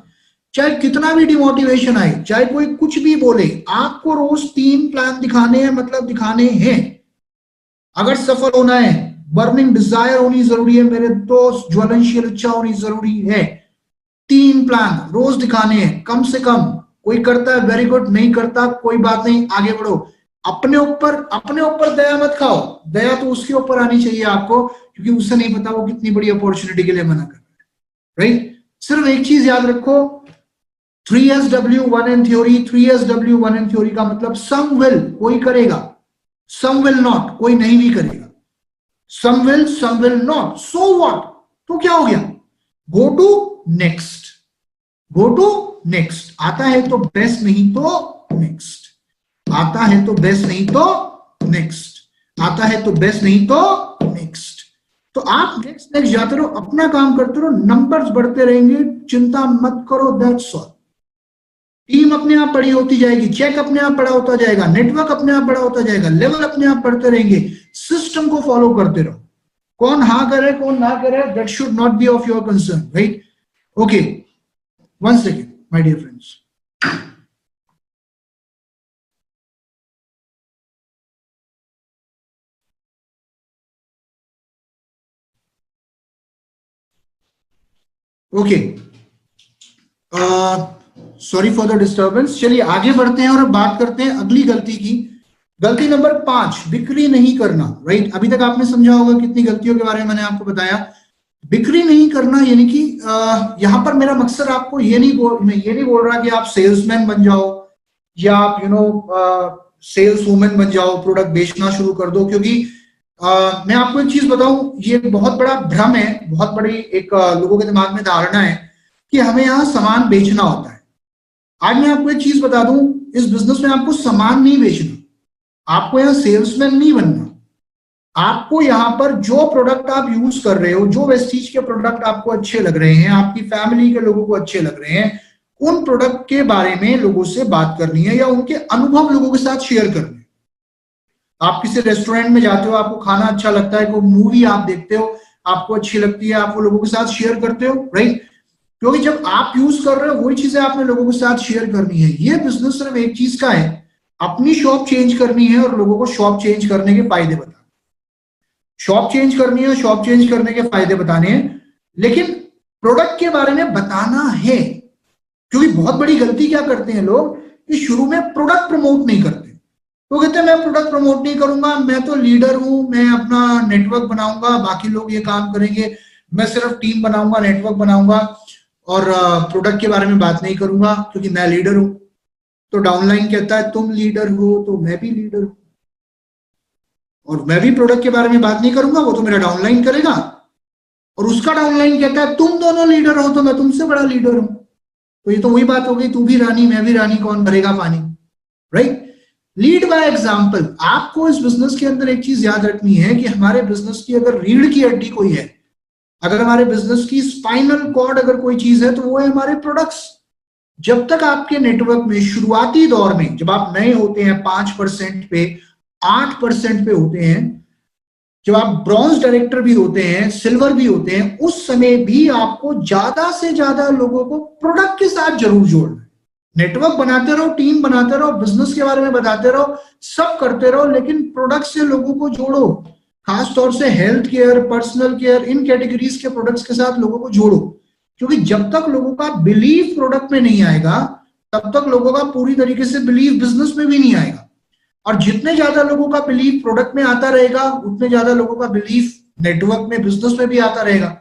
चाहे कितना भी डिमोटिवेशन आए, चाहे कोई कुछ भी बोले, आपको रोज 3 प्लान दिखाने हैं, मतलब दिखाने हैं। अगर सफल होना है, बर्निंग डिजायर होनी जरूरी है मेरे दोस्त, ज्वलनशील इच्छा होनी जरूरी है। 3 प्लान रोज दिखाने हैं कम से कम। कोई करता है वेरी गुड, नहीं करता कोई बात नहीं, आगे बढ़ो। अपने ऊपर दया मत खाओ, दया तो उसके ऊपर आनी चाहिए आपको, क्योंकि उसे नहीं पता वो कितनी बड़ी अपॉर्चुनिटी के लिए मना कर रहा है, राइट। सिर्फ एक चीज याद रखो, 3SW1N थ्योरी, 3SW1N थ्योरी का मतलब सम विल, कोई करेगा, सम विल नॉट, कोई नहीं भी करेगा। Some will not, so what, तो क्या हो गया, go to next, go to next. आता है तो बेस्ट, नहीं तो नेक्स्ट। आता है तो बेस्ट, नहीं तो नेक्स्ट। आता है तो बेस्ट, नहीं तो नेक्स्ट। तो आप नेक्स्ट जाते रहो, अपना काम करते रहो, नंबर्स बढ़ते रहेंगे, चिंता मत करो, दैट्स ऑल। टीम अपने आप बड़ी होती जाएगी, चेक अपने आप बड़ा होता जाएगा, नेटवर्क अपने आप बड़ा होता जाएगा, लेवल अपने आप बढ़ते रहेंगे। सिस्टम को फॉलो करते रहो। कौन हाँ करे कौन ना करे, that should not be of your concern, right. Okay, one second my dear friends. Okay, sorry for the disturbance. चलिए आगे बढ़ते हैं और अब बात करते हैं अगली गलती की। गलती नंबर 5, बिक्री नहीं करना, राइट। अभी तक आपने समझा होगा कितनी गलतियों के बारे में मैंने आपको बताया। बिक्री नहीं करना, यानी कि यहाँ पर मेरा मकसद आपको मैं ये नहीं बोल रहा कि आप सेल्समैन बन जाओ या आप सेल्स वुमेन बन जाओ, प्रोडक्ट बेचना शुरू कर दो, क्योंकि मैं आपको एक चीज बताऊं, ये बहुत बड़ा भ्रम है, बहुत बड़ी एक लोगों के दिमाग में धारणा है कि हमें यहाँ सामान बेचना होता है। आज मैं आपको एक चीज बता दूं, इस बिजनेस में आपको सामान नहीं बेचना, आपको यहाँ सेल्समैन नहीं बनना। आपको यहाँ पर जो प्रोडक्ट आप यूज कर रहे हो, जो वेस्टीज के प्रोडक्ट आपको अच्छे लग रहे हैं, आपकी फैमिली के लोगों को अच्छे लग रहे हैं, उन प्रोडक्ट के बारे में लोगों से बात करनी है या उनके अनुभव लोगों के साथ शेयर करने। आप किसी रेस्टोरेंट में जाते हो, आपको खाना अच्छा लगता है, कोई मूवी आप देखते हो, आपको अच्छी लगती है, आप वो लोगों के साथ शेयर करते हो, राइट? क्योंकि जब आप यूज कर रहे हो वही चीजें आपने लोगों के साथ शेयर करनी है। ये बिजनेस सिर्फ एक चीज का है, अपनी शॉप चेंज करनी है और लोगों को शॉप चेंज करने के फायदे बताने। शॉप चेंज करनी है, शॉप चेंज करने के फायदे बताने हैं, लेकिन प्रोडक्ट के बारे में बताना है। क्योंकि बहुत बड़ी गलती क्या करते हैं लोग कि शुरू में प्रोडक्ट प्रमोट नहीं करते। तो कहते हैं मैं प्रोडक्ट प्रमोट नहीं करूंगा, मैं तो लीडर हूं, मैं अपना नेटवर्क बनाऊंगा, बाकी लोग ये काम करेंगे, मैं सिर्फ टीम बनाऊंगा, नेटवर्क बनाऊंगा और प्रोडक्ट के बारे में बात नहीं करूंगा क्योंकि मैं लीडर हूं। तो डाउनलाइन कहता है तुम लीडर हो तो मैं भी लीडर हूं, और मैं भी प्रोडक्ट के बारे में बात नहीं करूंगा, वो तो मेरा डाउनलाइन करेगा। और उसका डाउनलाइन कहता है तुम दोनों लीडर हो तो मैं तुमसे बड़ा लीडर हूं। तो ये तो वही बात हो गई, तू भी रानी मैं भी रानी, कौन भरेगा पानी, राइट? Lead by example. आपको इस बिजनेस के अंदर एक चीज याद रखनी है कि हमारे बिजनेस की अगर रीढ़ की हड्डी कोई है, अगर हमारे बिजनेस की स्पाइनल कॉर्ड अगर कोई चीज है, तो वो है हमारे प्रोडक्ट्स। जब तक आपके नेटवर्क में शुरुआती दौर में, जब आप नए होते हैं 5% पे, 8% पे होते हैं, जब आप ब्रॉन्ज डायरेक्टर भी होते हैं, सिल्वर भी होते हैं, उस समय भी आपको ज्यादा से ज्यादा लोगों को प्रोडक्ट के साथ जरूर जोड़ना है। नेटवर्क बनाते रहो, टीम बनाते रहो, बिजनेस के बारे में बताते रहो, सब करते रहो, लेकिन प्रोडक्ट से लोगों को जोड़ो। खास तौर से हेल्थ केयर, पर्सनल केयर, इन कैटेगरीज के प्रोडक्ट्स के साथ लोगों को जोड़ो। क्योंकि जब तक लोगों का बिलीव प्रोडक्ट में नहीं आएगा, तब तक लोगों का पूरी तरीके से बिलीव बिजनेस में भी नहीं आएगा। और जितने ज्यादा लोगों का बिलीव प्रोडक्ट में आता रहेगा, उतने ज्यादा लोगों का बिलीव नेटवर्क में, बिजनेस में भी आता रहेगा।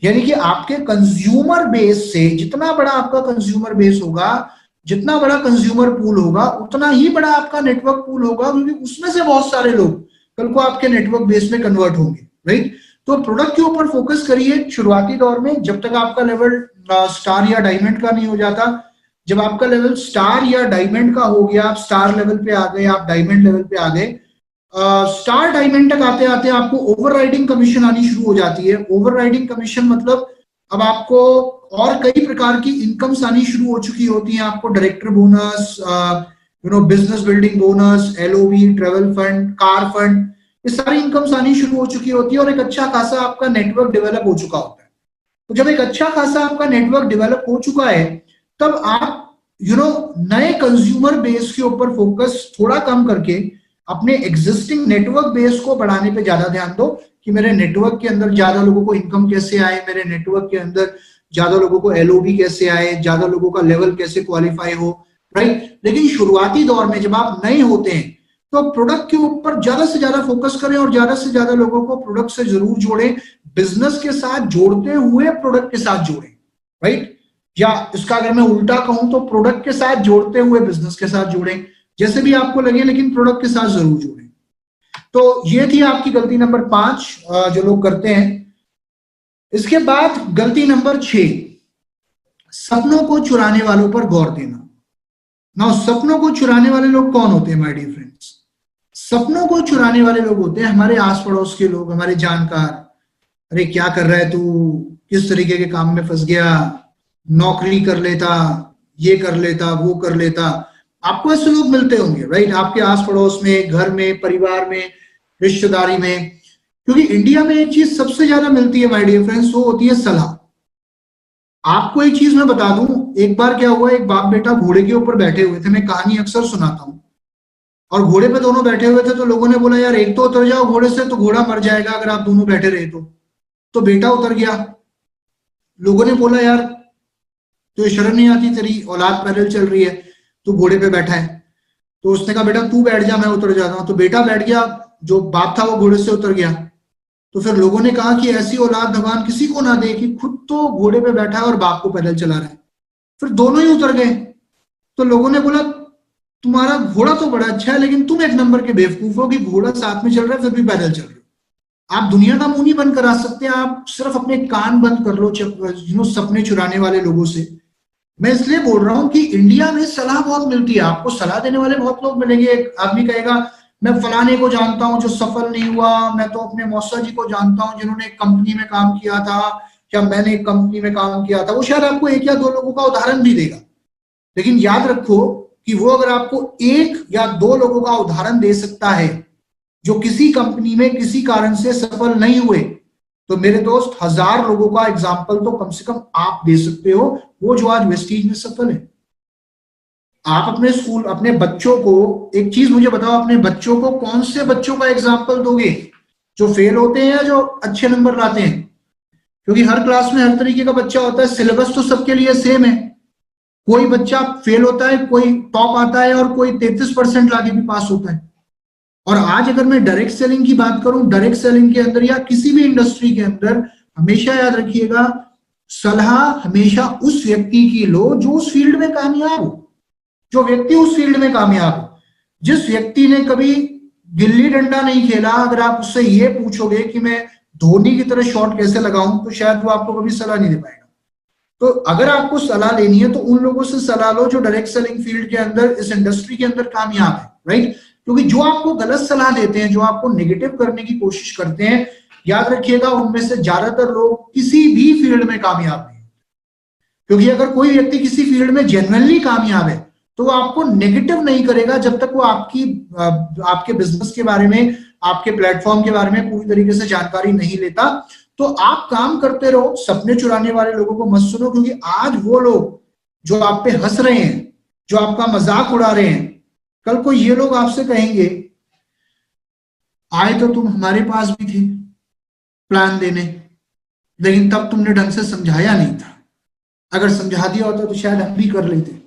यानी कि आपके कंज्यूमर बेस से, जितना बड़ा आपका कंज्यूमर बेस होगा, जितना बड़ा कंज्यूमर पूल होगा, उतना ही बड़ा आपका नेटवर्क पूल होगा, क्योंकि उसमें से बहुत सारे लोग कल को आपके नेटवर्क बेस में कन्वर्ट होंगे, राइट? तो प्रोडक्ट के ऊपर फोकस करिए शुरुआती दौर में, जब तक आपका लेवल स्टार या डायमंड का नहीं हो जाता। जब आपका लेवल स्टार या डायमंड का हो गया, आप स्टार लेवल पे आ गए, आप डायमंड लेवल पे आ गए, स्टार डायमंड तक आते आते आपको ओवरराइडिंग कमीशन आनी शुरू हो जाती है। ओवरराइडिंग कमीशन मतलब अब आपको और कई प्रकार की इनकम्स आनी शुरू हो चुकी होती हैं। आपको director bonus, business building bonus, LOB, travel fund, car fund, ये सारी इनकम्स आनी शुरू हो चुकी होती है और एक अच्छा खासा आपका नेटवर्क डेवलप हो चुका होता है। तो जब एक अच्छा खासा आपका नेटवर्क डेवलप हो चुका है, तब आप नए कंज्यूमर बेस के ऊपर फोकस थोड़ा कम करके अपने एग्जिस्टिंग नेटवर्क बेस को बढ़ाने पे ज्यादा ध्यान दो कि मेरे नेटवर्क के अंदर ज्यादा लोगों को इनकम कैसे आए, मेरे नेटवर्क के अंदर ज्यादा लोगों को एलओबी कैसे आए, ज्यादा लोगों का लेवल कैसे क्वालिफाई हो, राइट? लेकिन शुरुआती दौर में जब आप नए होते हैं, तो प्रोडक्ट के ऊपर ज्यादा से ज्यादा फोकस करें और ज्यादा से ज्यादा लोगों को प्रोडक्ट से जरूर जोड़ें। बिजनेस के साथ जोड़ते हुए प्रोडक्ट के साथ जोड़ें, राइट? या इसका अगर मैं उल्टा कहूं तो प्रोडक्ट के साथ जोड़ते हुए बिजनेस के साथ जोड़ें, जैसे भी आपको लगे, लेकिन प्रोडक्ट के साथ जरूर जोड़ें। तो ये थी आपकी गलती नंबर 5 जो लोग करते हैं। इसके बाद गलती नंबर 6, सपनों को चुराने वालों पर गौर देना। ना सपनों को चुराने वाले लोग कौन होते हैं माय डियर फ्रेंड्स? सपनों को चुराने वाले लोग होते हैं हमारे आस पड़ोस के लोग, हमारे जानकार। अरे क्या कर रहा है तू, किस तरीके के काम में फंस गया, नौकरी कर लेता, ये कर लेता, वो कर लेता। आपको ऐसे लोग मिलते होंगे, राइट? आपके आस पड़ोस में, घर में, परिवार में, रिश्तेदारी में। क्योंकि इंडिया में एक चीज सबसे ज्यादा मिलती है माय डियर फ्रेंड्स, वो होती है सलाह। आपको एक चीज मैं बता दूं, एक बार क्या हुआ, एक बाप बेटा घोड़े के ऊपर बैठे हुए थे। मैं कहानी अक्सर सुनाता हूं। और घोड़े पे दोनों बैठे हुए थे, तो लोगों ने बोला यार एक तो उतर जाओ घोड़े से, तो घोड़ा मर जाएगा अगर आप दोनों बैठे रहे तो बेटा उतर गया। लोगों ने बोला यार तो शर्म नहीं आती, तेरी औलाद पैदल चल रही है, तू घोड़े पे बैठा है। तो उसने कहा बेटा तू बैठ जा, मैं उतर जाता हूं। तो बेटा बैठ गया, जो बाप था वो घोड़े से उतर गया। तो फिर लोगों ने कहा कि ऐसी औलाद भगवान किसी को ना दे कि खुद तो घोड़े पे बैठा है और बाप को पैदल चला रहा है। फिर दोनों ही उतर गए। तो लोगों ने बोला तुम्हारा घोड़ा तो बड़ा अच्छा है, लेकिन तुम एक नंबर के बेवकूफ हो कि घोड़ा साथ में चल रहा है फिर भी पैदल चल रहे हो। आप दुनिया का मुंह नहीं बंद करा सकते, आप सिर्फ अपने कान बंद कर लो सपने चुराने वाले लोगों से। मैं इसलिए बोल रहा हूं कि इंडिया में सलाह बहुत मिलती है, आपको सलाह देने वाले बहुत लोग मिलेंगे। एक आदमी कहेगा मैं फलाने को जानता हूं जो सफल नहीं हुआ, मैं तो अपने मौसा जी को जानता हूं जिन्होंने एक कंपनी में काम किया था, या मैंने एक कंपनी में काम किया था। वो शायद आपको एक या दो लोगों का उदाहरण भी देगा, लेकिन याद रखो कि वो अगर आपको एक या दो लोगों का उदाहरण दे सकता है जो किसी कंपनी में किसी कारण से सफल नहीं हुए, तो मेरे दोस्त 1000 लोगों का एग्जाम्पल तो कम से कम आप दे सकते हो, वो जो आज वेस्टीज में सफल है। आप अपने स्कूल, अपने बच्चों को एक चीज मुझे बताओ, अपने बच्चों को कौन से बच्चों का एग्जाम्पल दोगे, जो फेल होते हैं या जो अच्छे नंबर लाते हैं? क्योंकि हर क्लास में हर तरीके का बच्चा होता है, सिलेबस तो सबके लिए सेम है। कोई बच्चा फेल होता है, कोई टॉप आता है, और कोई 33% लाके भी पास होता है। और आज अगर मैं डायरेक्ट सेलिंग की बात करूं, डायरेक्ट सेलिंग के अंदर या किसी भी इंडस्ट्री के अंदर हमेशा याद रखिएगा, सलाह हमेशा उस व्यक्ति की लो जो उस फील्ड में कामयाब हो, जो व्यक्ति उस फील्ड में कामयाब हो। जिस व्यक्ति ने कभी गिल्ली डंडा नहीं खेला, अगर आप उससे ये पूछोगे कि मैं धोनी की तरह शॉट कैसे लगाऊं, तो शायद वो आपको कभी सलाह नहीं दे पाएगा। तो अगर आपको सलाह लेनी है तो उन लोगों से सलाह लो जो डायरेक्ट सेलिंग फील्ड के अंदर, इस इंडस्ट्री के अंदर कामयाब है, राइट? क्योंकि जो आपको गलत सलाह देते हैं, जो आपको नेगेटिव करने की कोशिश करते हैं, याद रखिएगा उनमें से ज्यादातर लोग किसी भी फील्ड में कामयाब नहीं। क्योंकि अगर कोई व्यक्ति किसी फील्ड में जेन्युइनली कामयाब है तो वो आपको नेगेटिव नहीं करेगा जब तक वो आपके बिजनेस के बारे में, आपके प्लेटफॉर्म के बारे में पूरी तरीके से जानकारी नहीं लेता। तो आप काम करते रहो, सपने चुराने वाले लोगों को मत सुनो, क्योंकि आज वो लोग जो आप पे हंस रहे हैं, जो आपका मजाक उड़ा रहे हैं, कल को ये लोग आपसे कहेंगे आए तो तुम हमारे पास भी थे प्लान देने, लेकिन तब तुमने ढंग से समझाया नहीं था, अगर समझा दिया होता तो शायद हम भी कर लेते,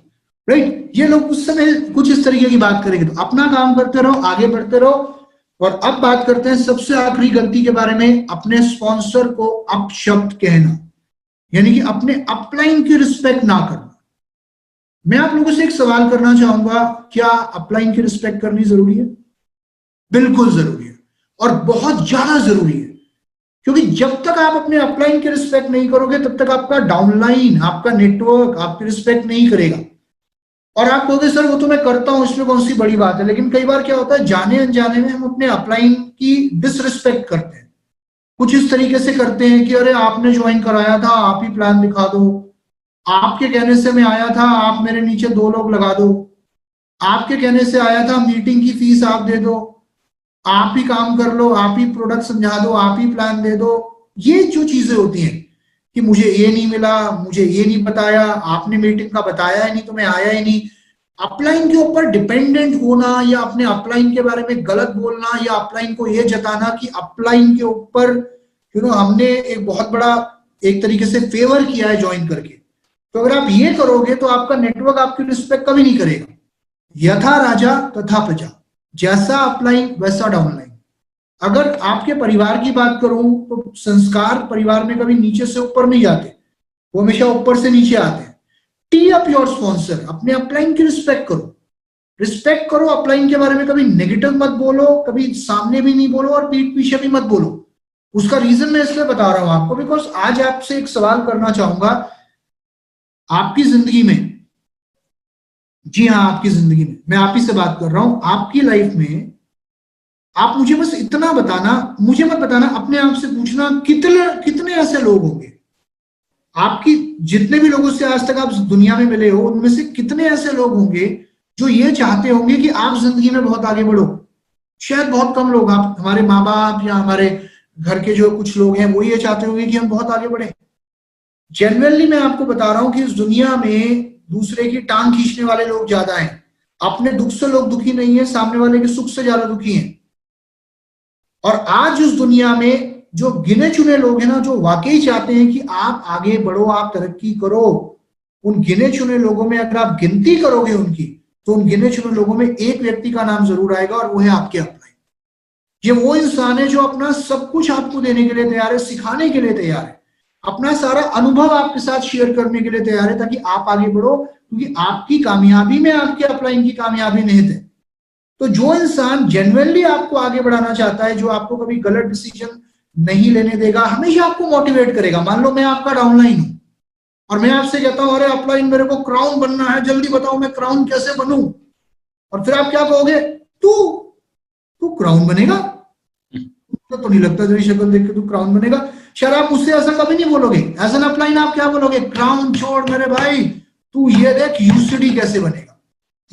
राइट? ये लोग उस समय कुछ इस तरीके की बात करेंगे। तो अपना काम करते रहो, आगे बढ़ते रहो। और अब बात करते हैं सबसे आखिरी गलती के बारे में, अपने स्पॉन्सर को अपशब्द कहना, यानी कि अपने अपलाइन की रिस्पेक्ट ना करना। मैं आप लोगों से एक सवाल करना चाहूंगा, क्या अपलाइन की रिस्पेक्ट करनी जरूरी है? बिल्कुल जरूरी है, और बहुत ज्यादा जरूरी है। क्योंकि जब तक आप अपने अपलाइन की रिस्पेक्ट नहीं करोगे, तब तक आपका डाउनलाइन, आपका नेटवर्क आपकी रिस्पेक्ट नहीं करेगा। और आप कहोगे सर वो तो मैं करता हूं, इसमें कौन सी बड़ी बात है। लेकिन कई बार क्या होता है, जाने अनजाने में हम अपने अपलाइन की डिसरिस्पेक्ट करते हैं। कुछ इस तरीके से करते हैं कि अरे आपने ज्वाइन कराया था, आप ही प्लान दिखा दो, आपके कहने से मैं आया था, आप मेरे नीचे 2 लोग लगा दो, आपके कहने से आया था, मीटिंग की फीस आप दे दो, आप ही काम कर लो, आप ही प्रोडक्ट समझा दो, आप ही प्लान दे दो। ये जो चीजें होती हैं कि मुझे ये नहीं मिला, मुझे ये नहीं बताया, आपने मीटिंग का बताया ही नहीं तो मैं आया ही नहीं। अपलाइन के ऊपर डिपेंडेंट होना, या अपने अपलाइन के बारे में गलत बोलना, या अपलाइन को ये जताना कि अपलाइन के ऊपर हमने एक बहुत बड़ा एक तरीके से फेवर किया है ज्वाइन करके, तो अगर आप ये करोगे तो आपका नेटवर्क आपकी रिस्पेक्ट कभी नहीं करेगा। यथा राजा तथा प्रजा, जैसा अपलाइन वैसा डाउनलाइन। अगर आपके परिवार की बात करूं तो संस्कार परिवार में कभी नीचे से ऊपर नहीं जाते, वो हमेशा ऊपर से नीचे आते हैं। टी अप योर स्पॉन्सर, अपने अपलाइन की रिस्पेक्ट करो, रिस्पेक्ट करो। अपलाइन के बारे में कभी नेगेटिव मत बोलो, कभी सामने भी नहीं बोलो और पीठ पीछे भी मत बोलो। उसका रीजन मैं इसलिए बता रहा हूं आपको, बिकॉज आज आपसे एक सवाल करना चाहूंगा। आपकी जिंदगी में, जी हाँ आपकी जिंदगी में, मैं आप ही से बात कर रहा हूं, आपकी लाइफ में आप मुझे बस इतना बताना, मुझे मत बताना, अपने आप से पूछना कितने ऐसे लोग होंगे, आपकी जितने भी लोगों से आज तक आप दुनिया में मिले हो, उनमें से कितने ऐसे लोग होंगे जो ये चाहते होंगे कि आप जिंदगी में बहुत आगे बढ़ो? शायद बहुत कम लोग। आप, हमारे माँ बाप या हमारे घर के जो कुछ लोग हैं वो ये चाहते होंगे कि हम बहुत आगे बढ़े। जेन्युइनली मैं आपको बता रहा हूं कि इस दुनिया में दूसरे की टांग खींचने वाले लोग ज्यादा हैं। अपने दुख से लोग दुखी नहीं है, सामने वाले के सुख से ज्यादा दुखी हैं। और आज उस दुनिया में जो गिने चुने लोग हैं ना, जो वाकई चाहते हैं कि आप आगे बढ़ो, आप तरक्की करो, उन गिने चुने लोगों में अगर आप गिनती करोगे उनकी, तो उन गिने चुने लोगों में एक व्यक्ति का नाम जरूर आएगा, और वो है आपके अपलाइन। ये वो इंसान है जो अपना सब कुछ आपको देने के लिए तैयार है, सिखाने के लिए तैयार है, अपना सारा अनुभव आपके साथ शेयर करने के लिए तैयार है, ताकि आप आगे बढ़ो, क्योंकि आपकी कामयाबी में आपके अपलाइन की कामयाबी निहित है। तो जो इंसान जेन्युइनली आपको आगे बढ़ाना चाहता है, जो आपको कभी गलत डिसीजन नहीं लेने देगा, हमेशा आपको मोटिवेट करेगा। मान लो मैं आपका डाउनलाइन हूं और मैं आपसे कहता हूं, अरे अपलाइन मेरे को क्राउन बनना है, जल्दी बताओ मैं क्राउन कैसे बनूं, और फिर आप क्या कहोगे, तू तू क्राउन बनेगा? तो नहीं लगता तेरी शक्ल देख के तू क्राउन बनेगा। शायद आप उससे ऐसा कभी नहीं बोलोगे। एज एन अपलाइन आप क्या बोलोगे, क्राउन छोड़ मेरे भाई, तू ये देख यूसीडी कैसे बनेगा।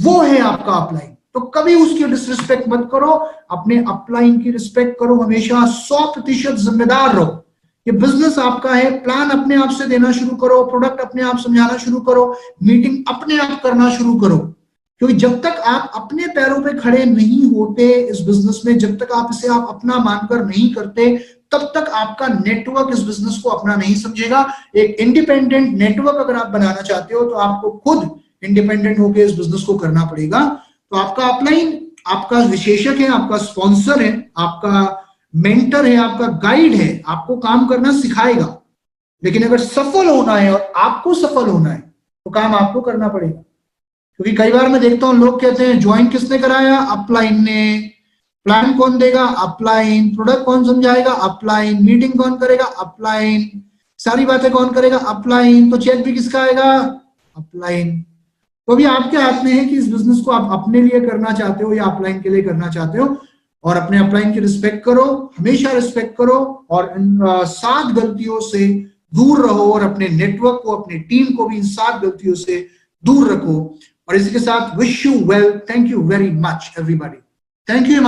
वो है आपका अपलाइन। तो कभी उसकी डिसरिस्पेक्ट मत करो, अपने अपलाइन की रिस्पेक्ट करो, हमेशा 100% जिम्मेदार रहो। ये बिजनेस आपका है, प्लान अपने आप से देना शुरू करो, प्रोडक्ट अपने आप समझाना शुरू करो, मीटिंग अपने आप करना शुरू करो। क्योंकि जब तक आप अपने पैरों पे खड़े नहीं होते इस बिजनेस में, जब तक आप इसे आप अपना मानकर नहीं करते, तब तक आपका नेटवर्क इस बिजनेस को अपना नहीं समझेगा। एक इंडिपेंडेंट नेटवर्क अगर आप बनाना चाहते हो, तो आपको खुद इंडिपेंडेंट होकर इस बिजनेस को करना पड़ेगा। तो आपका अपलाइन आपका विशेषक है, आपका स्पॉन्सर है, आपका मेंटर है, आपका गाइड है, आपको काम करना सिखाएगा। लेकिन अगर सफल होना है और आपको सफल होना है, तो काम आपको करना पड़ेगा। क्योंकि कई बार मैं देखता हूं लोग कहते हैं ज्वाइन किसने कराया, अपलाइन ने, प्लान कौन देगा, अपलाइन, प्रोडक्ट कौन समझाएगा, अपलाइन, मीटिंग कौन करेगा, अपलाइन, सारी बातें कौन करेगा, अपलाइन, तो चेक भी किसका आएगा, अपलाइन। तो अभी आपके हाथ में है कि इस बिजनेस को आप अपने लिए करना चाहते हो या अपलाइन के लिए करना चाहते हो। और अपने अपलाइन की रिस्पेक्ट करो, हमेशा रिस्पेक्ट करो, और इन 7 गलतियों से दूर रहो, और अपने नेटवर्क को, अपने टीम को भी इन 7 गलतियों से दूर रखो। और इसी के साथ wish you well, thank you very much everybody, thank you.